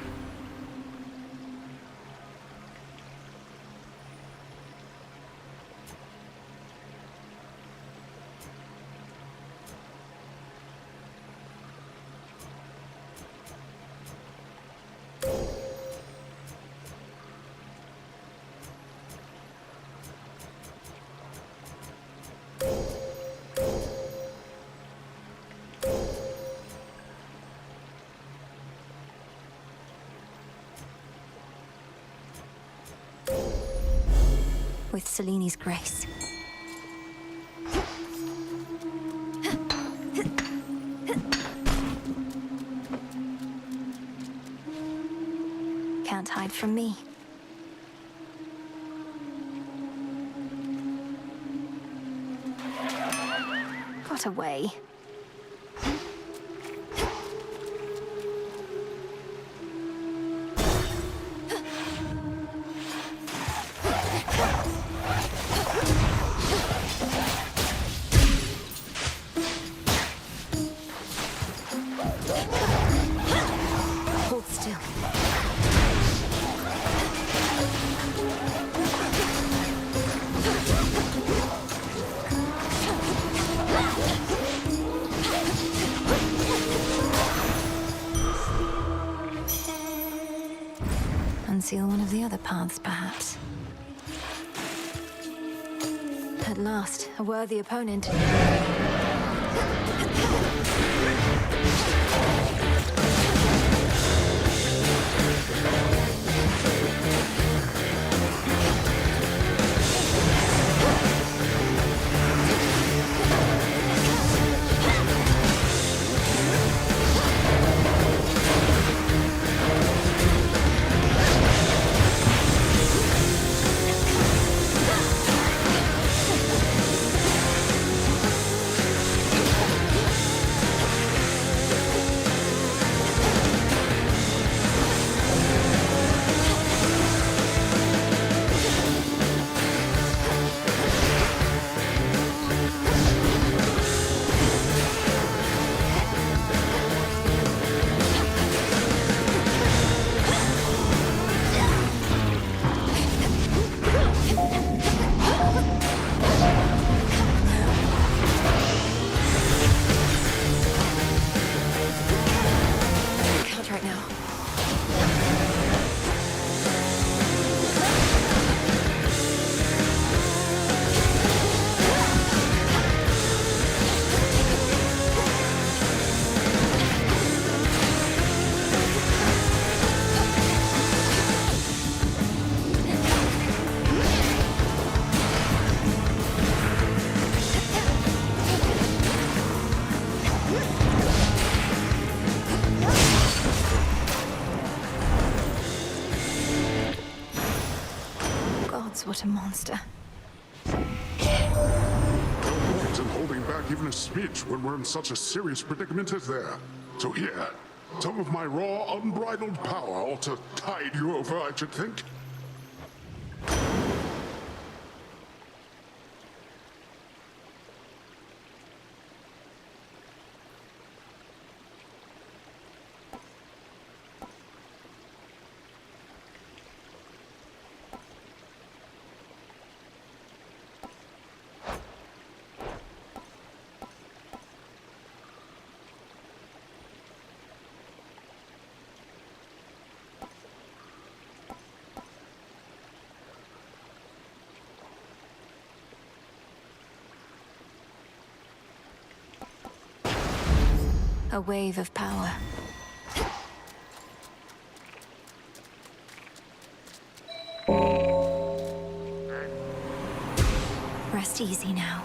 With Seleni's grace. Can't hide from me. Got away. Hold still. Unseal one of the other paths, perhaps. At last, a worthy opponent. gods, what a monster. No point in holding back even a smidge when we're in such a serious predicament as there. So here, some of my raw, unbridled power ought to tide you over, I should think. A wave of power. Rest easy now.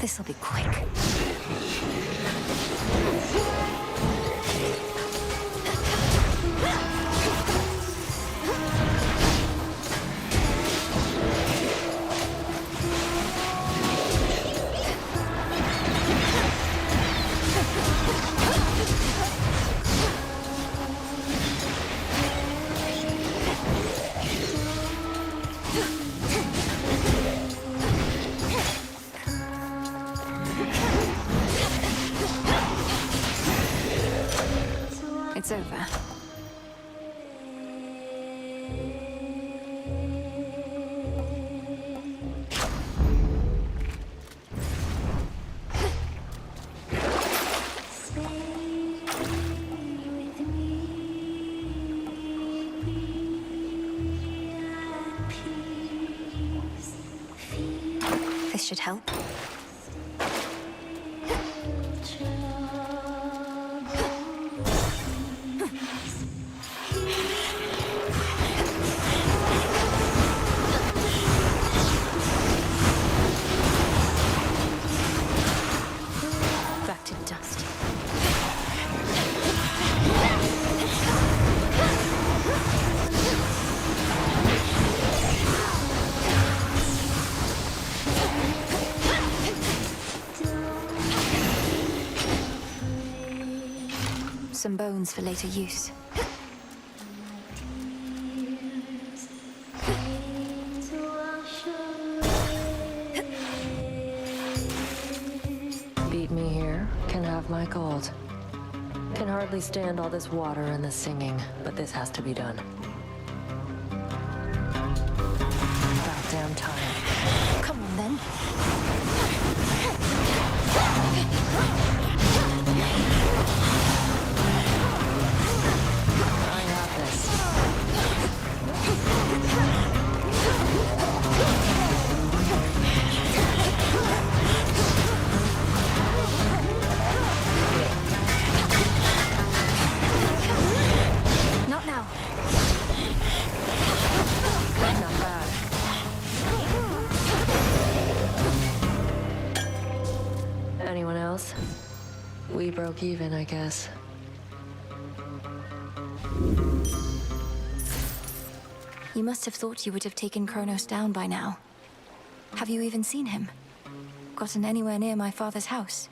This'll be quick. It's over. This should help. Back to dust. Some bones for later use. Beat me here, can have my gold. Can hardly stand all this water and the singing, but this has to be done. About damn time. Come on then. I got this. Not now. Not bad. Anyone else? We broke even, I guess. You must have thought you would have taken Kronos down by now. Have you even seen him? Gotten anywhere near my father's house?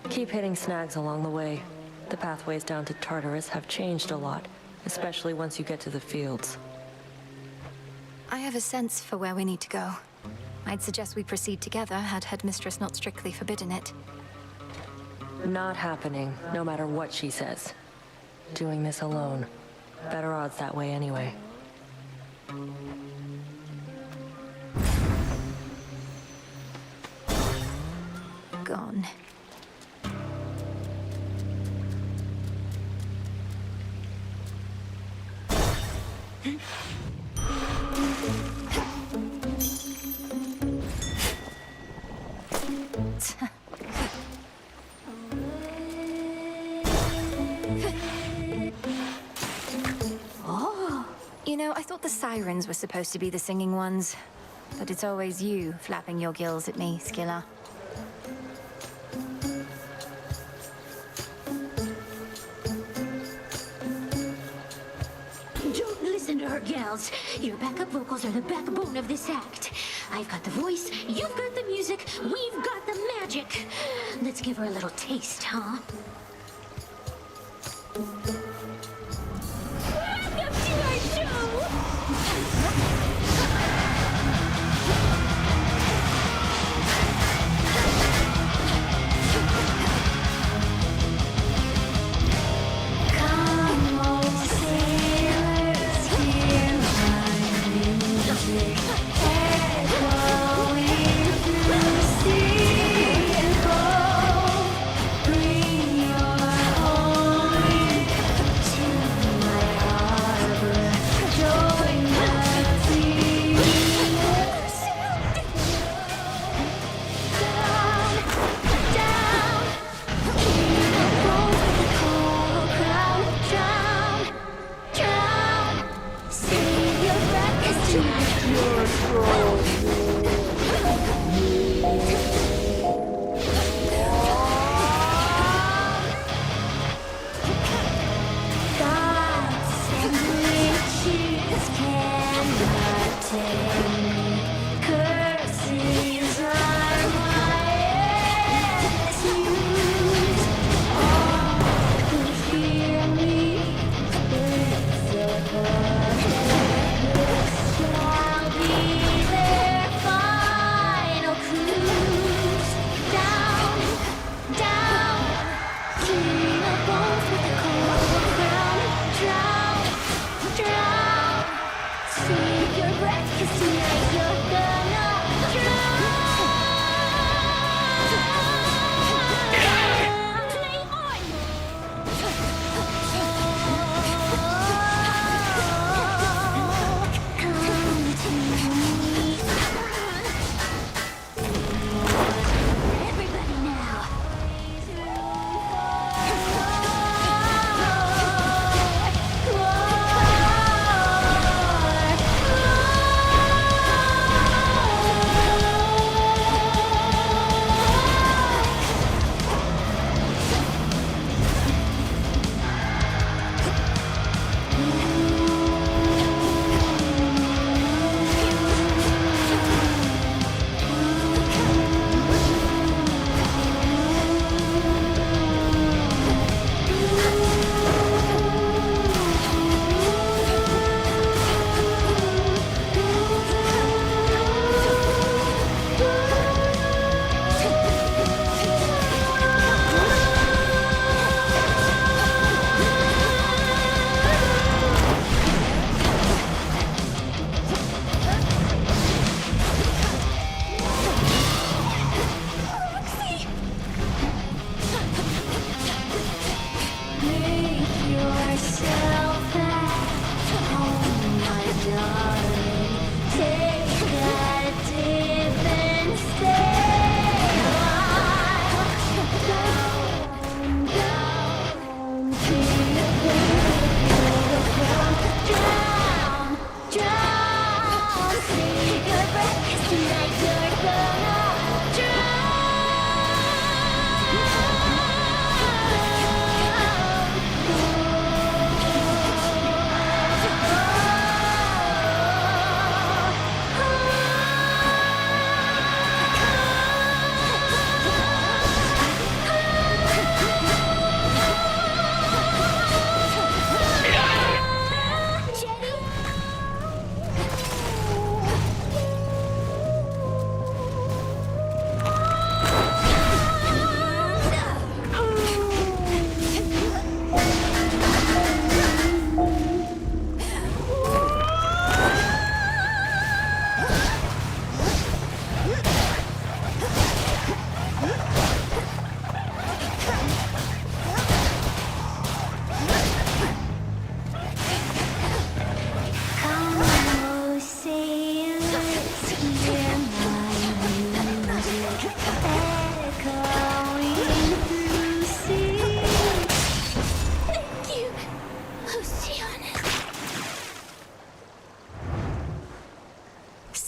Keep hitting snags along the way. The pathways down to Tartarus have changed a lot, especially once you get to the fields. I have a sense for where we need to go. I'd suggest we proceed together, had Headmistress not strictly forbidden it. Not happening, no matter what she says. Doing this alone. Better odds that way anyway. Gone. Oh, you know, I thought the sirens were supposed to be the singing ones. But it's always you flapping your gills at me, Skilla. to her, gals. Your backup vocals are the backbone of this act. I've got the voice, you've got the music, we've got the magic. Let's give her a little taste, huh? Welcome to our show!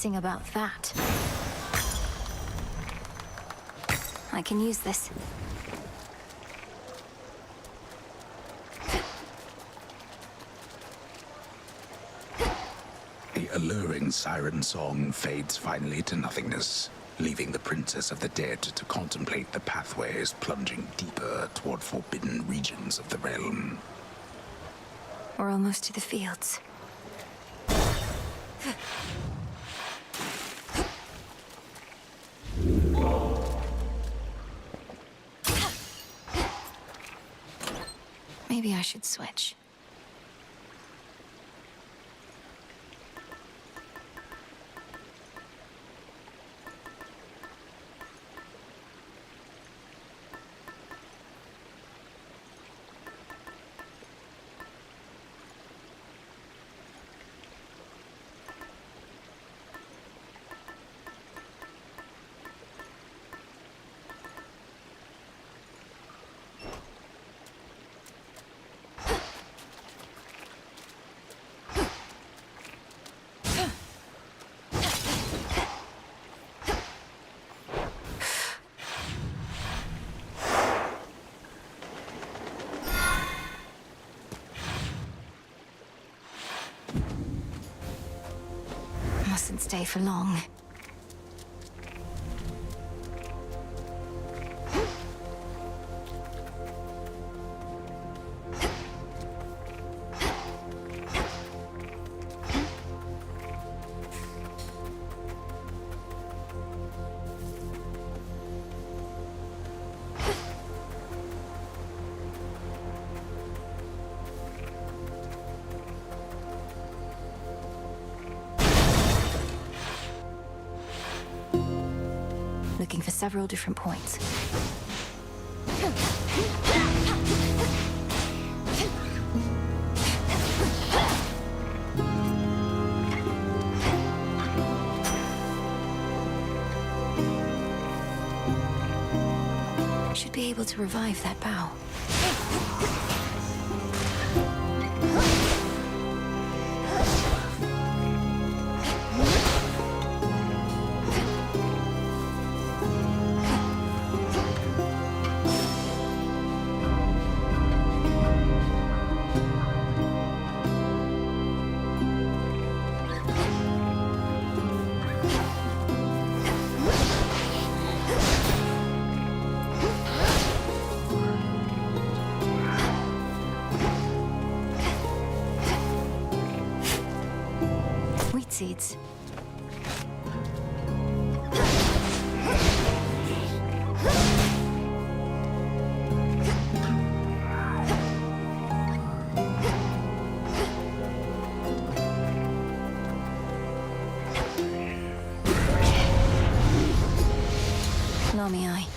Sing about that. I can use this. echoing siren song fades finally to nothingness, leaving the Princess of the Dead to contemplate the pathways plunging deeper toward forbidden regions of the realm. We're almost to the fields. Maybe I should switch. Mustn't stay for long. Looking for several different points. Should be able to revive that bow. Seeds. Nami-eye.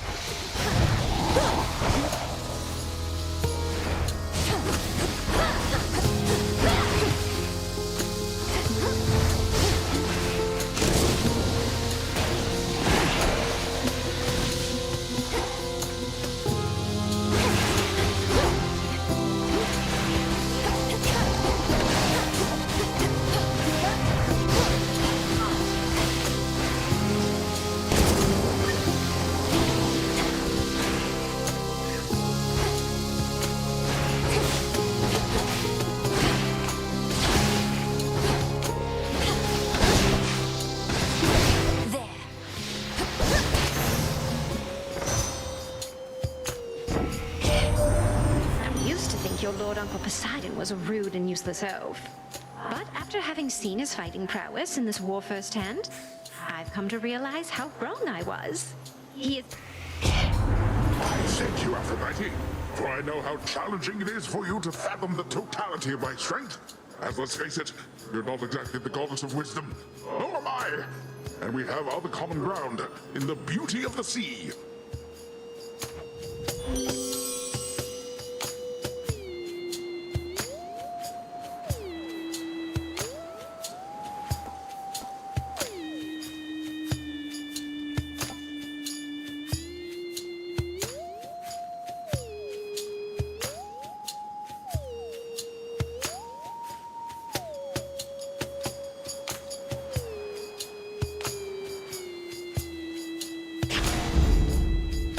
Your Lord Uncle Poseidon was a rude and useless oaf. But after having seen his fighting prowess in this war firsthand, I've come to realize how wrong I was. He is... I thank you, Aphrodite, for I know how challenging it is for you to fathom the totality of my strength. As let's face it, you're not exactly the goddess of wisdom, nor am I. And we have other common ground in the beauty of the sea.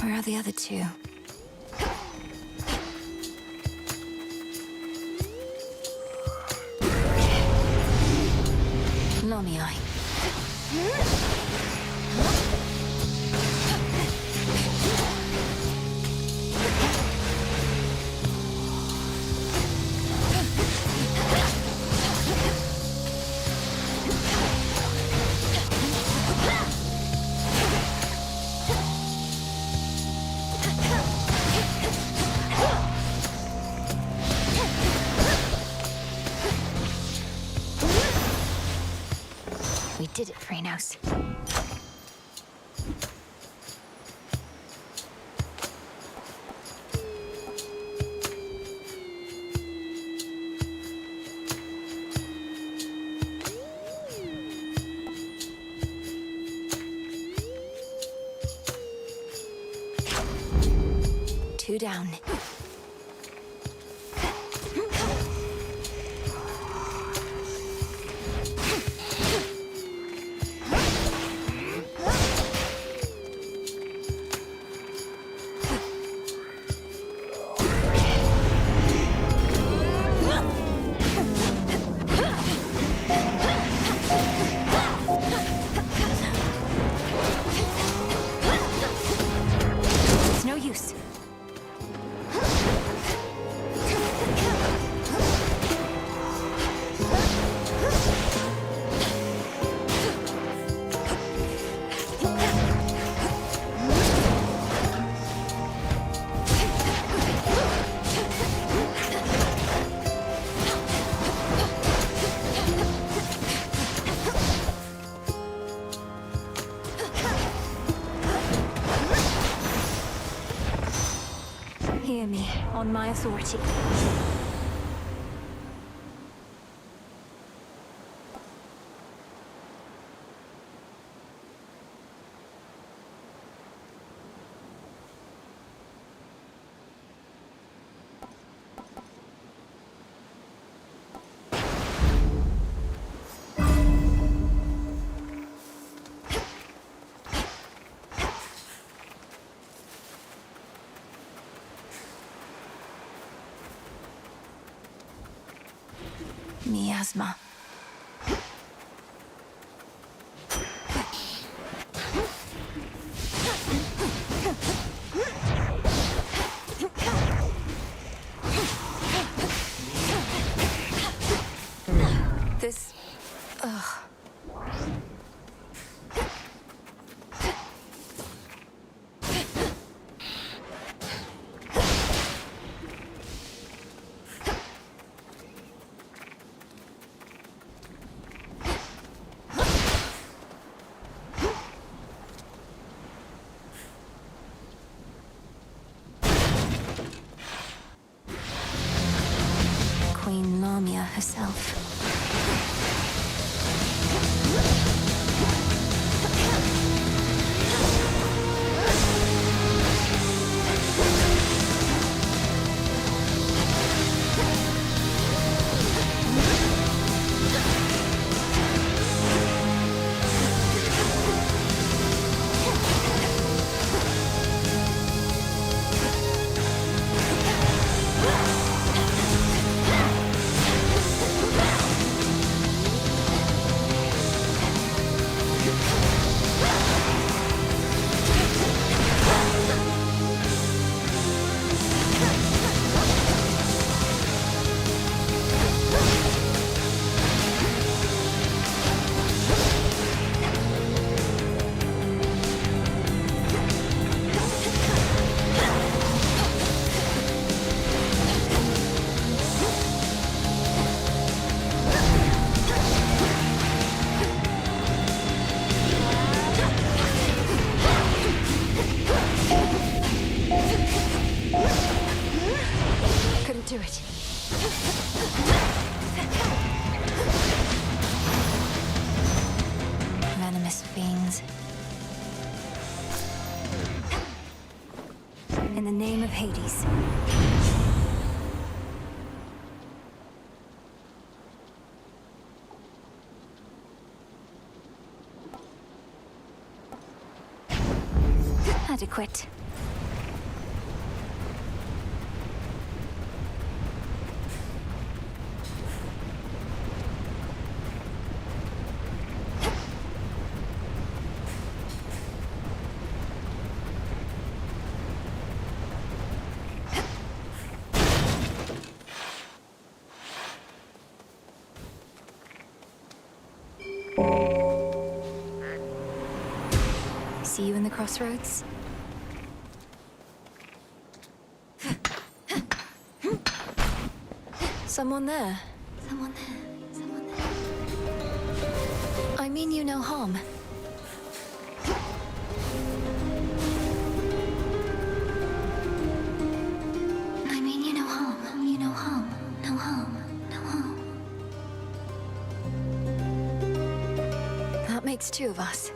Where are the other two? Lamiai. We did it, Freynos. Two down. It's no use. Hear me, on my authority. Miasma. This... ugh. Queen Lamia herself. Couldn't do it. Venomous fiends. In the name of Hades. Adequate. See you in the crossroads? Someone there. Someone there. Someone there. I mean you no harm. I mean you no harm. You no harm. No harm. No harm. That makes two of us.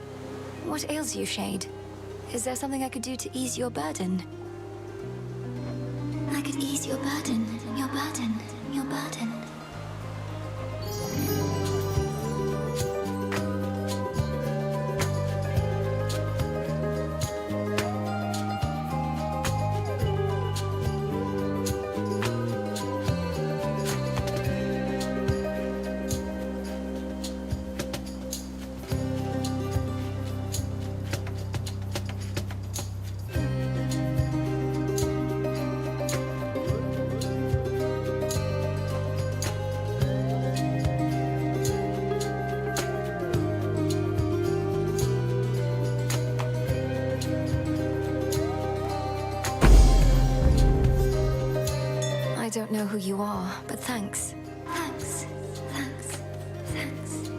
What ails you, Shade? Is there something I could do to ease your burden? I could ease your burden. Your burden. Your burden. I don't know who you are, but thanks. Thanks. Thanks. Thanks.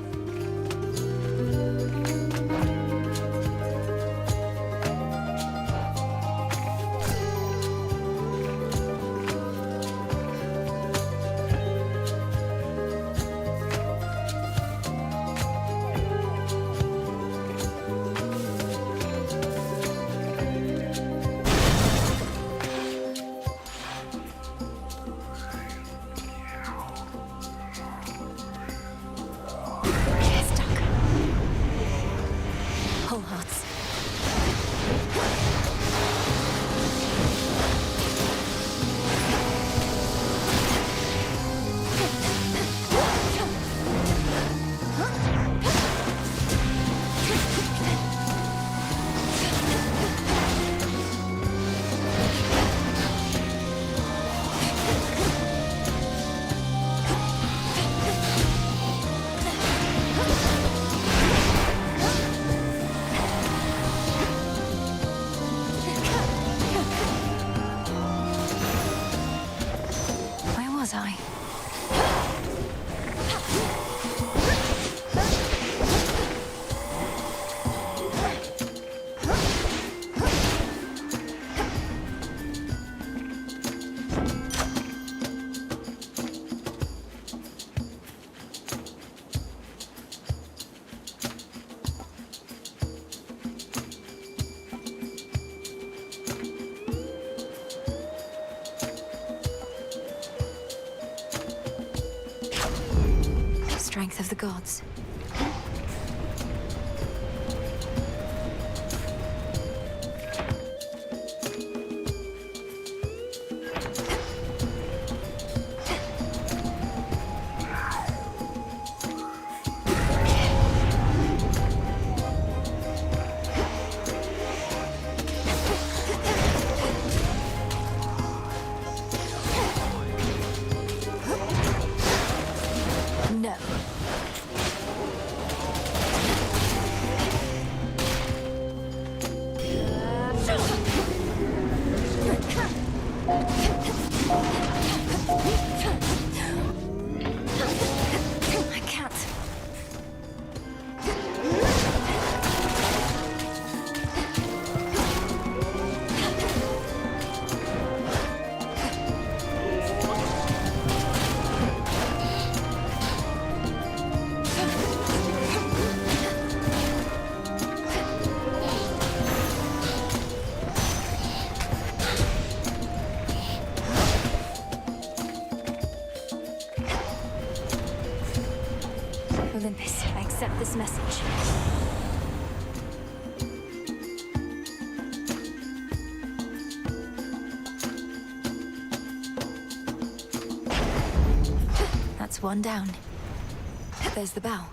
Whole hearts. Where was I? Strength of the gods. No. I can't. Olympus, I accept this message. That's one down. There's the bow.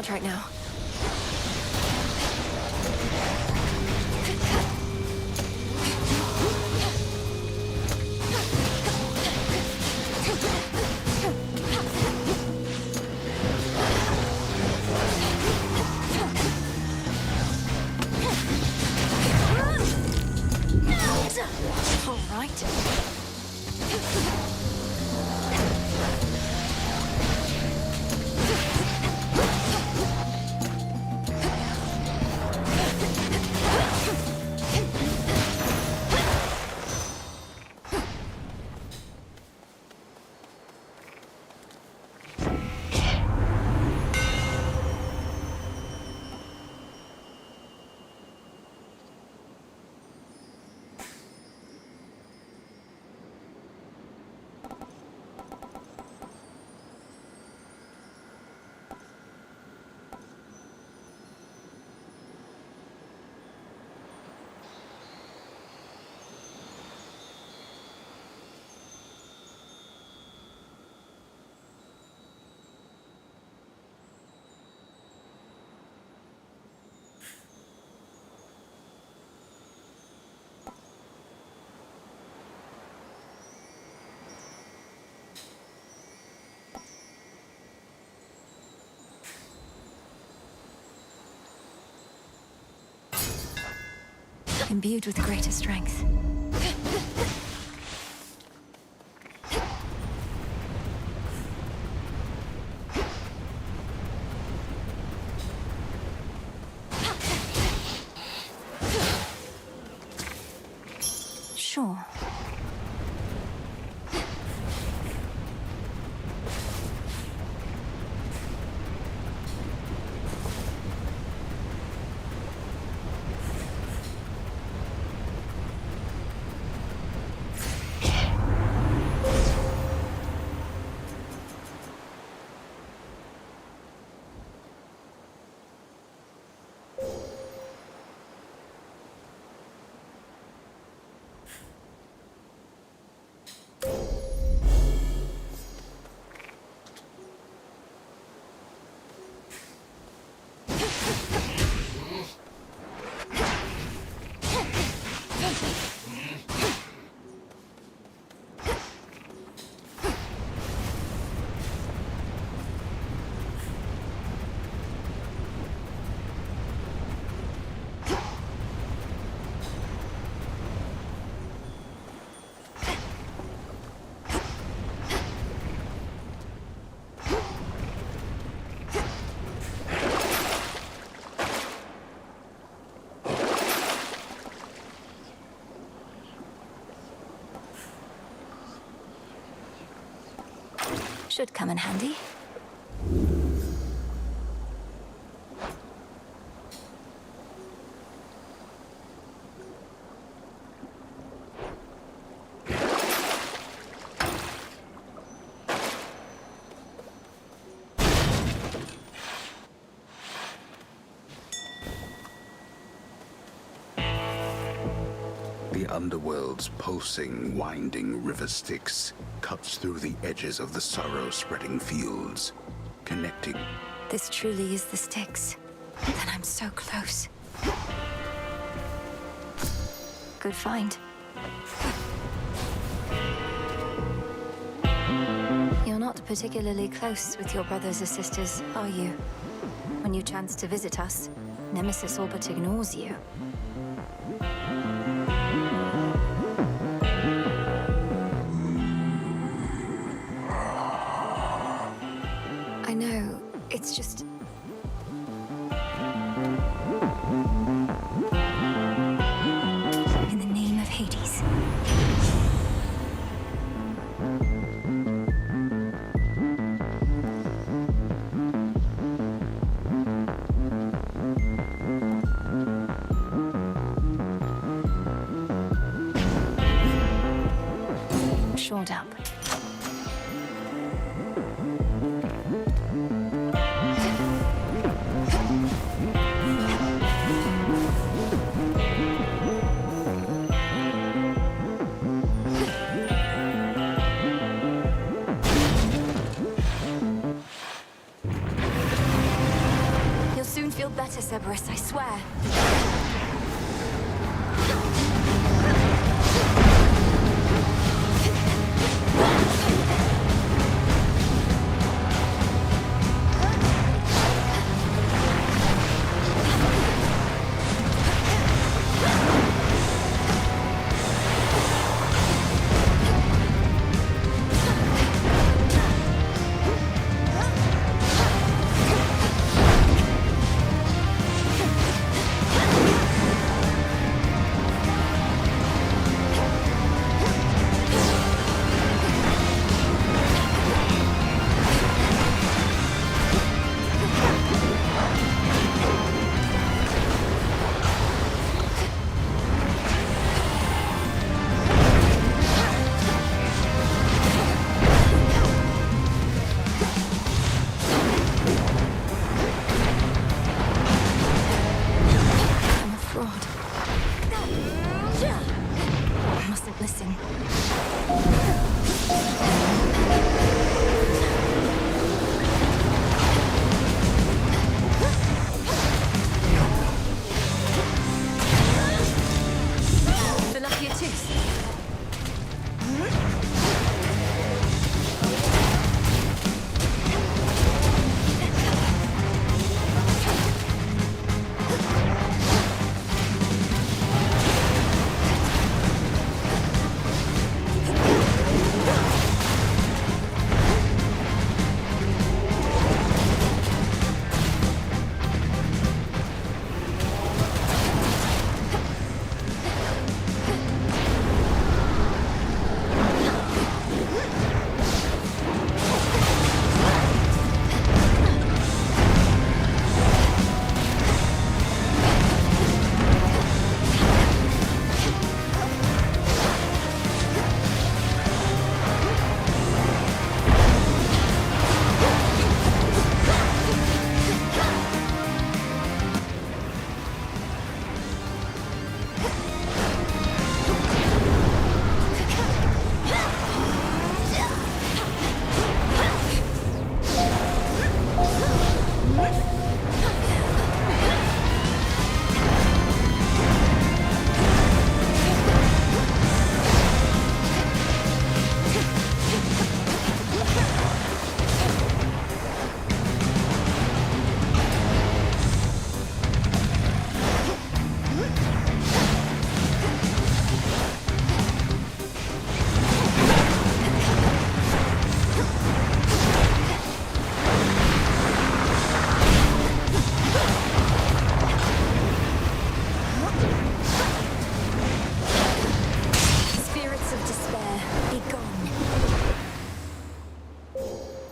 can't right now. All right. Imbued with greater strength. Sure. Should come in handy. The underworld's pulsing, winding river Styx cuts through the edges of the sorrow-spreading fields, connecting. This truly is the Styx. Then I'm so close. Good find. You're not particularly close with your brothers or sisters, are you? When you chance to visit us, Nemesis all but ignores you. I know, it's just... in the name of Hades. Shored up. better, Cerberus, I swear.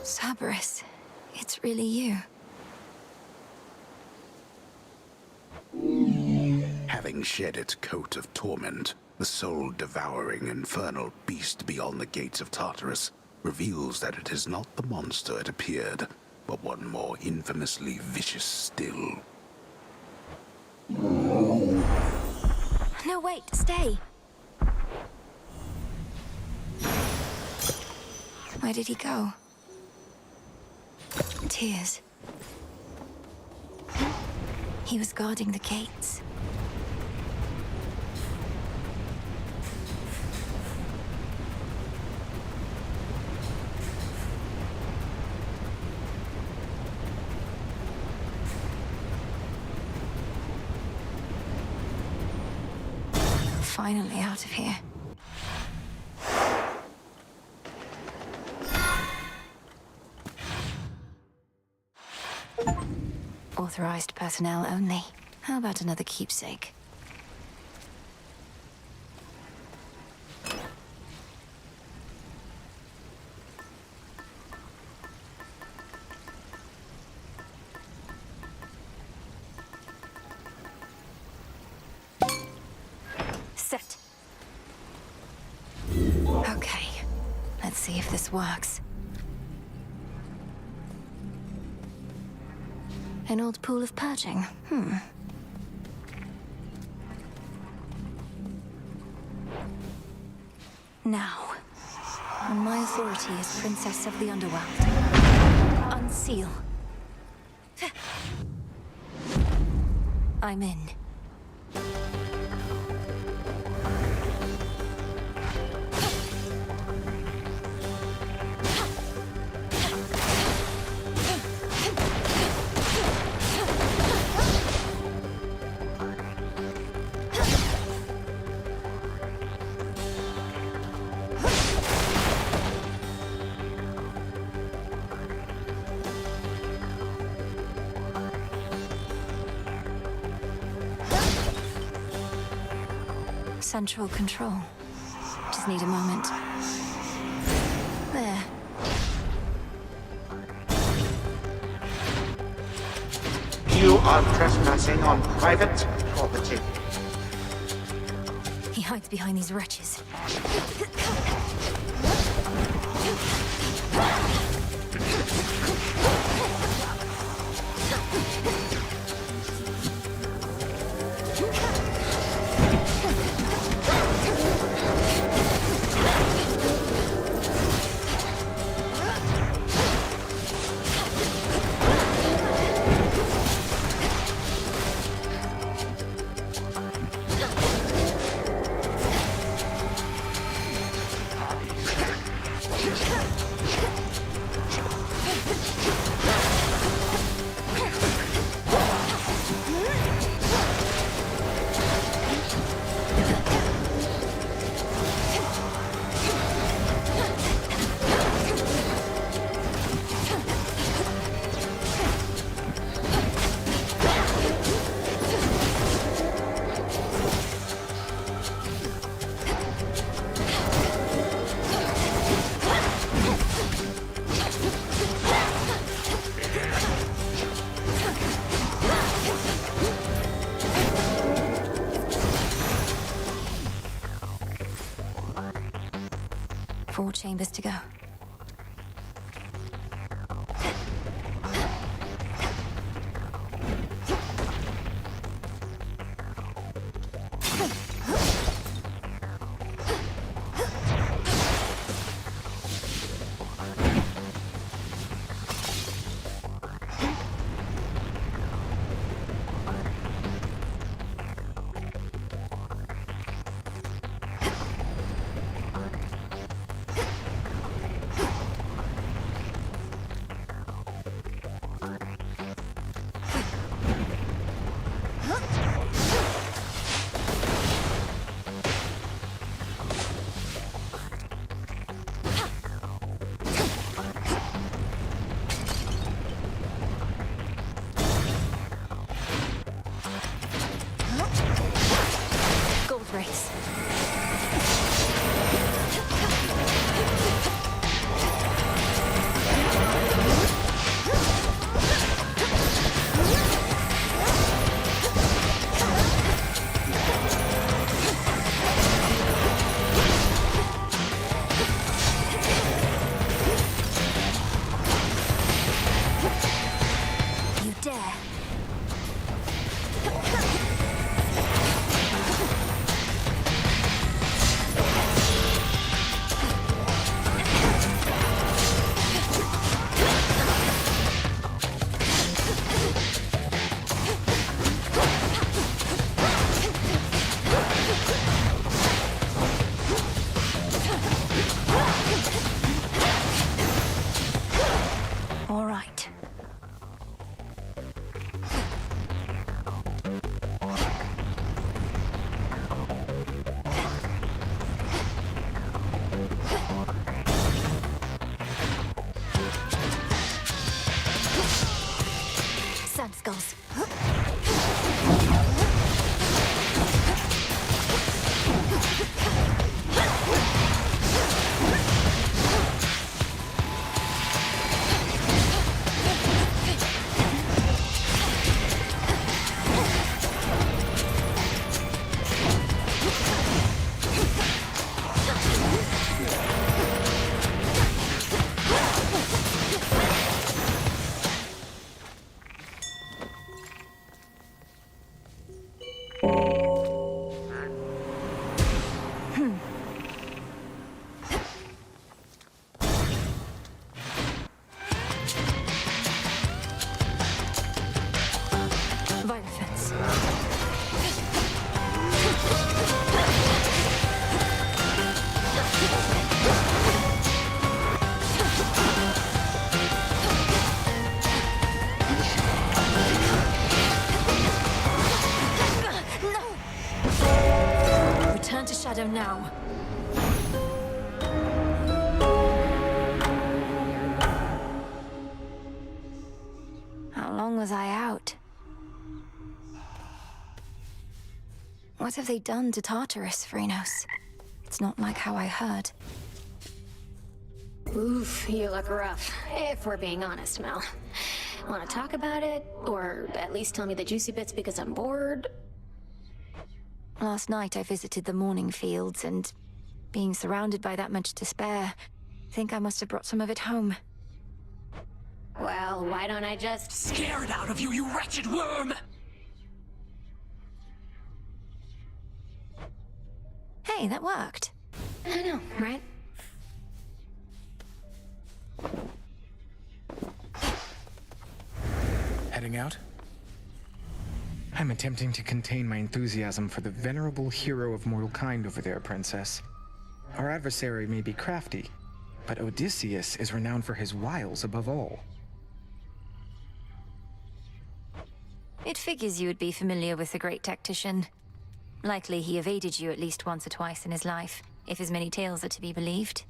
Cerberus, it's really you. Having shed its coat of torment, the soul-devouring infernal beast beyond the gates of Tartarus reveals that it is not the monster it appeared, but one more infamously vicious still. No, wait, stay. Where did he go? Tears. He was guarding the gates. Finally out of here. Authorized personnel only. How about another keepsake? Set. Okay. Let's see if this works. An old pool of purging. Now, on my authority as Princess of the Underworld, unseal. I'm in. Central control. Just need a moment. There. You are trespassing on private property. He hides behind these wretches. Four chambers to go. Race. You dare. All right. Sand skulls. long was I out? What have they done to Tartarus, Phrynos? It's not like how I heard. Oof, you look rough, if we're being honest, Mel. Want to talk about it? Or at least tell me the juicy bits because I'm bored? Last night I visited the Mourning Fields, and being surrounded by that much despair, I think I must have brought some of it home. Well, why don't I just... Scared out of you, you wretched worm! Hey, that worked. I know, right? Heading out? I'm attempting to contain my enthusiasm for the venerable hero of mortal kind over there, Princess. Our adversary may be crafty, but Odysseus is renowned for his wiles above all. It figures you would be familiar with the great tactician. Likely he evaded you at least once or twice in his life, if his many tales are to be believed.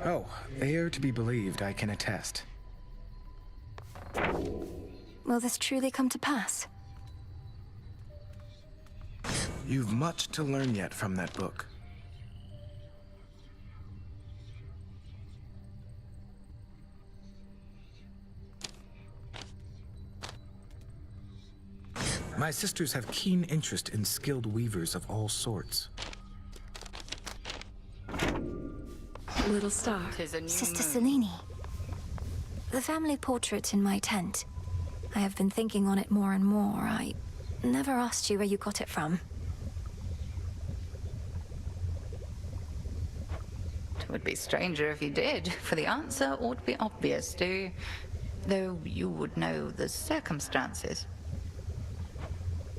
Oh, they are to be believed, I can attest. Will this truly come to pass? You've much to learn yet from that book. My sisters have keen interest in skilled weavers of all sorts. Little star. Sister Selene. The family portrait in my tent. I have been thinking on it more and more. I never asked you where you got it from. It would be stranger if you did, for the answer ought to be obvious, though you would know the circumstances.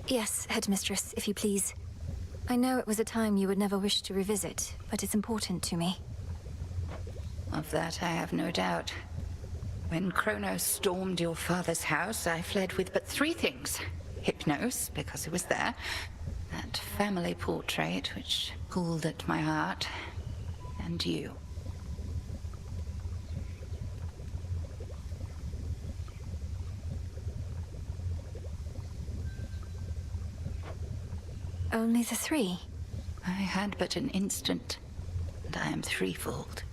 Yes, Headmistress, if you please. I know it was a time you would never wish to revisit, but it's important to me. Of that I have no doubt. When Kronos stormed your father's house, I fled with but 3 things. Hypnos, because he was there. That family portrait, which pulled at my heart. And you. Only the 3? I had but an instant, and I am threefold.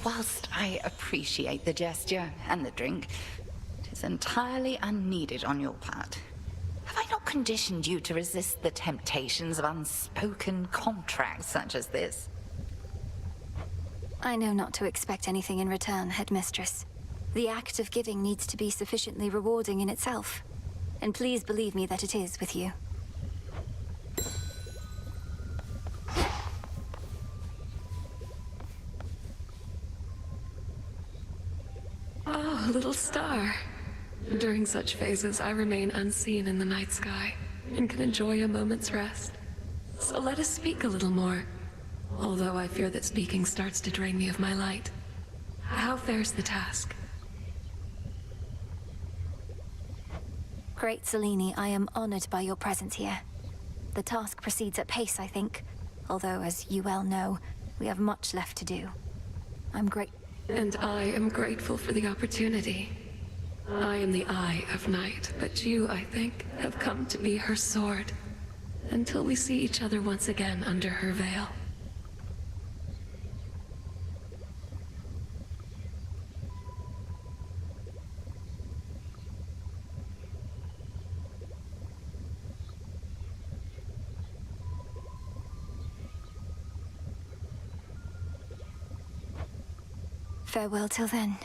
Whilst I appreciate the gesture and the drink, it is entirely unneeded on your part. Have I not conditioned you to resist the temptations of unspoken contracts such as this? I know not to expect anything in return, Headmistress. The act of giving needs to be sufficiently rewarding in itself. And please believe me that it is with you. Oh, little star. During such phases, I remain unseen in the night sky and can enjoy a moment's rest. So let us speak a little more, although I fear that speaking starts to drain me of my light. How fares the task? Great Selene, I am honored by your presence here. The task proceeds at pace, I think, although, as you well know, we have much left to do. I'm grateful. And I am grateful for the opportunity. I am the Eye of Night, but you, I think, have come to be her sword, until we see each other once again under her veil. Farewell till then.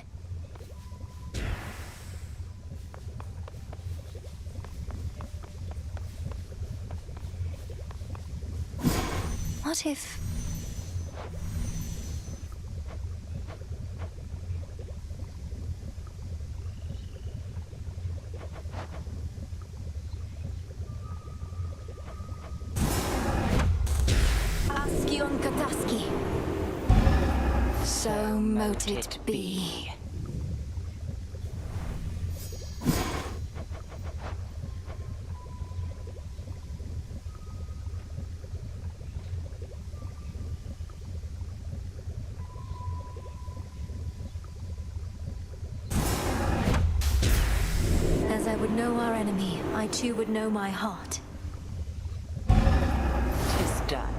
What if... Ascion Kataski. So mote it be. would know our enemy, I too would know my heart. 'Tis done.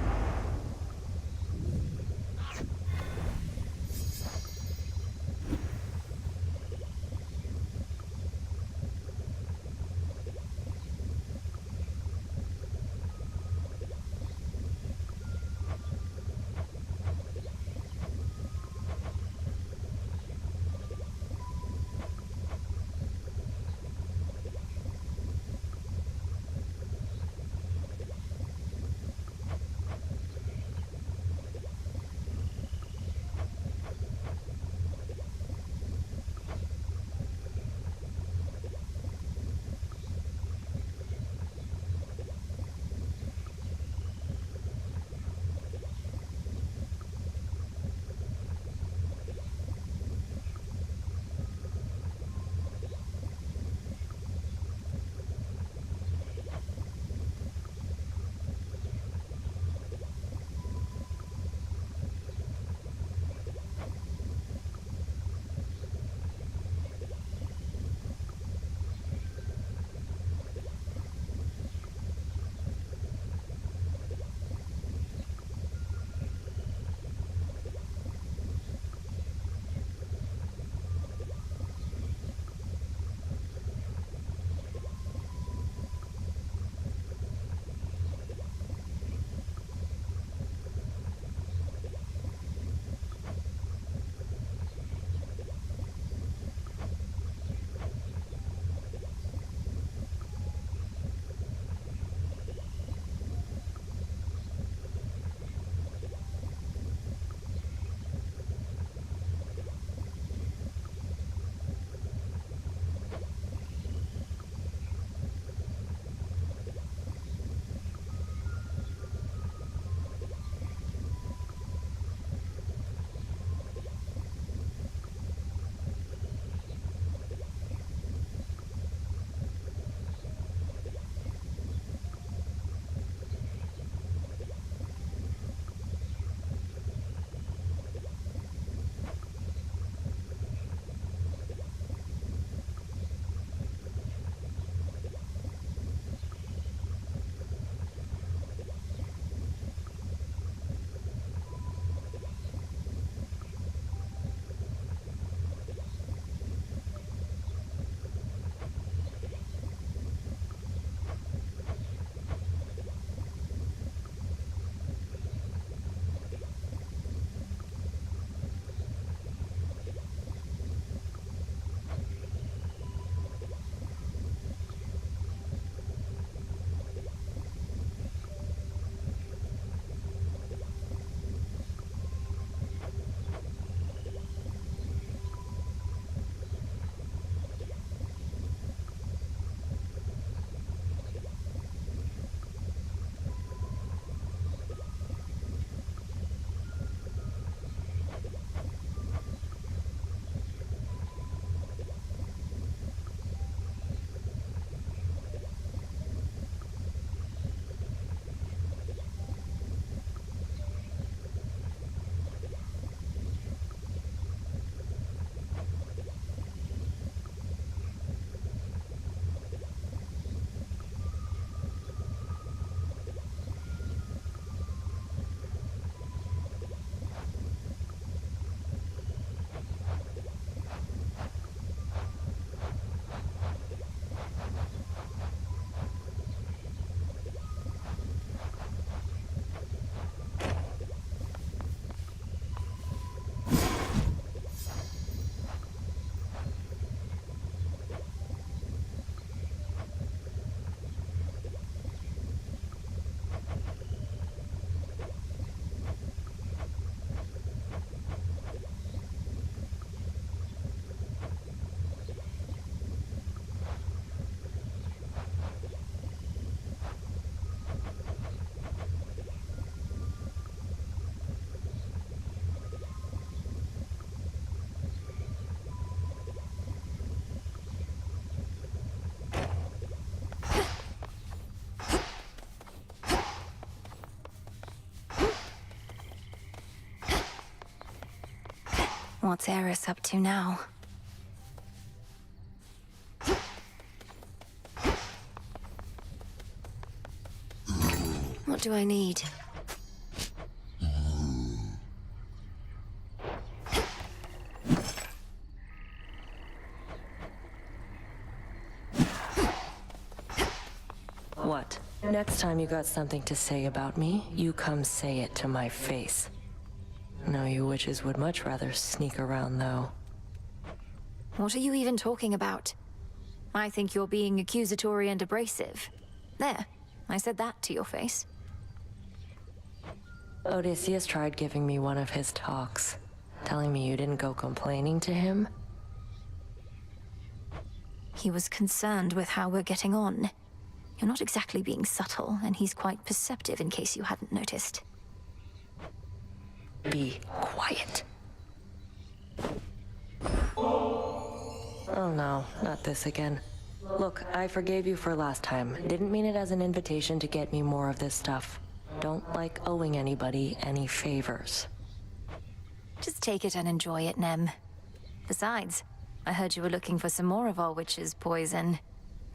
What's Eris up to now? What do I need? What? Next time you got something to say about me, you come say it to my face. No, you witches would much rather sneak around, though. What are you even talking about? I think you're being accusatory and abrasive. There, I said that to your face. Odysseus tried giving me one of his talks, telling me you didn't go complaining to him. He was concerned with how we're getting on. You're not exactly being subtle, and he's quite perceptive in case you hadn't noticed. Be quiet. Oh no, not this again. Look, I forgave you for last time. Didn't mean it as an invitation to get me more of this stuff. Don't like owing anybody any favors. Just take it and enjoy it, Nem. Besides, I heard you were looking for some more of our witch's poison.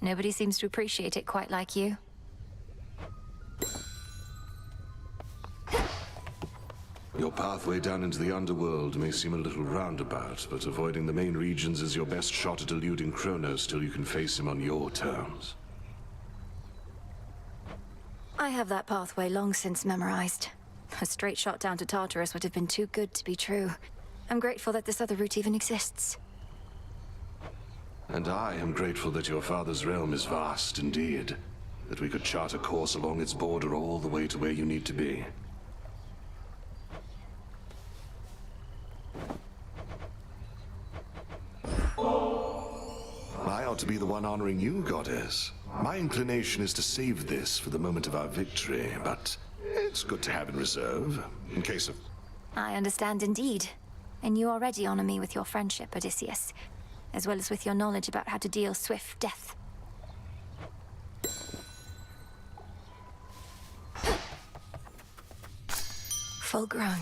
Nobody seems to appreciate it quite like you. Your pathway down into the underworld may seem a little roundabout, but avoiding the main regions is your best shot at eluding Kronos till you can face him on your terms. I have that pathway long since memorized. A straight shot down to Tartarus would have been too good to be true. I'm grateful that this other route even exists. And I am grateful that your father's realm is vast indeed, that we could chart a course along its border all the way to where you need to be. I ought to be the one honoring you, Goddess. My inclination is to save this for the moment of our victory, but it's good to have in reserve, in case of... I understand indeed. And you already honor me with your friendship, Odysseus, as well as with your knowledge about how to deal swift death. Full grown.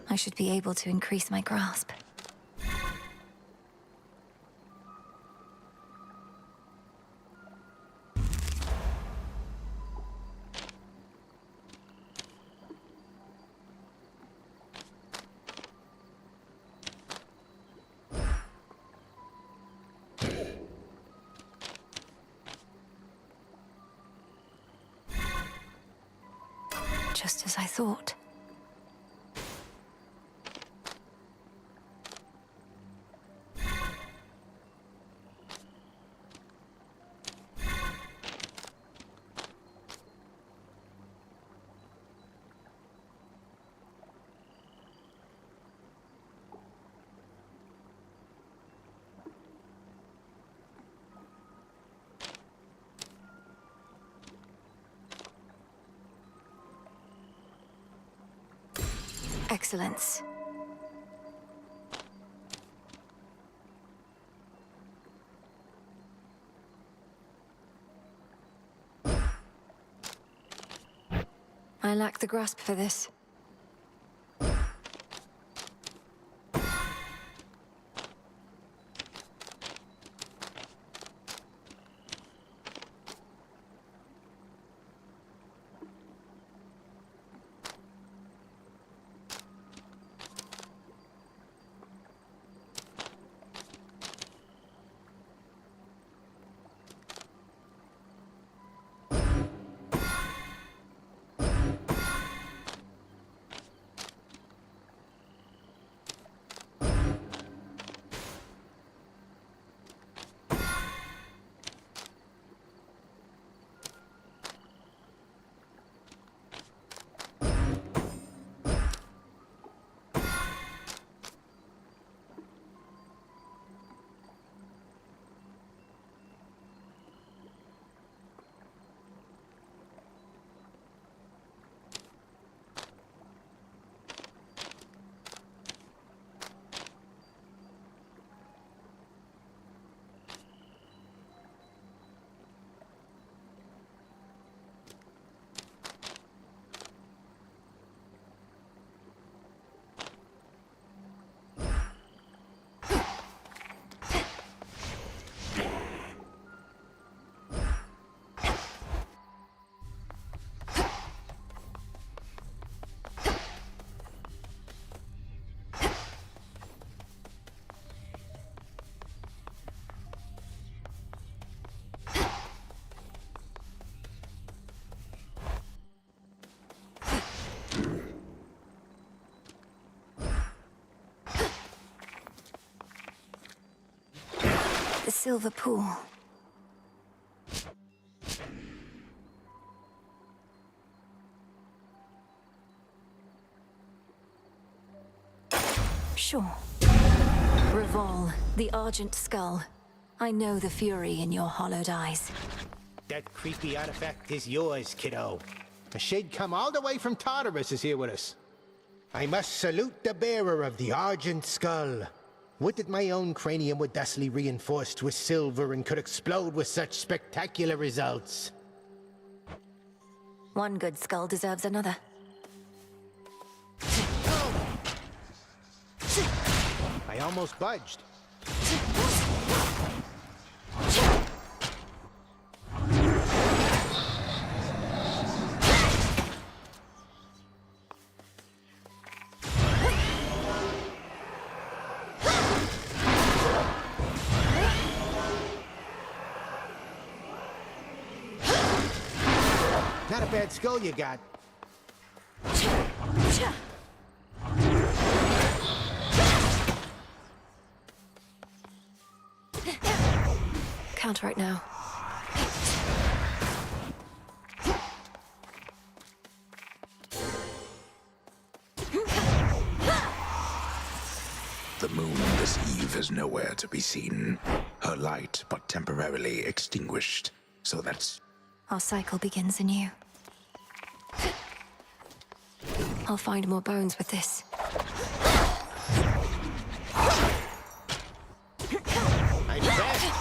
I should be able to increase my grasp. Just as I thought. Excellence. I lack the grasp for this. silver pool. Sure. Revol, the Argent Skull. I know the fury in your hollowed eyes. That creepy artifact is yours, kiddo. A shade come all the way from Tartarus is here with us. I must salute the bearer of the Argent Skull. Would that my own cranium were thusly reinforced with silver and could explode with such spectacular results. One good skull deserves another. I almost budged. Not a bad skull you got. Count right now. The moon this eve is nowhere to be seen. Her light but temporarily extinguished, so that's... Our cycle begins anew. I'll find more bones with this. I bet.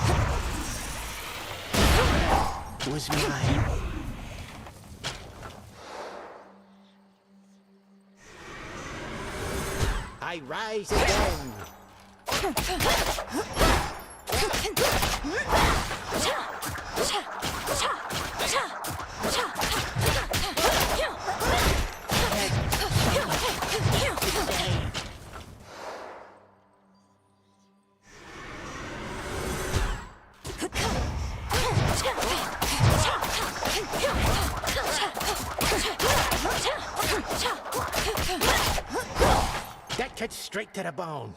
Was mine. I rise again. That cuts straight to the bone.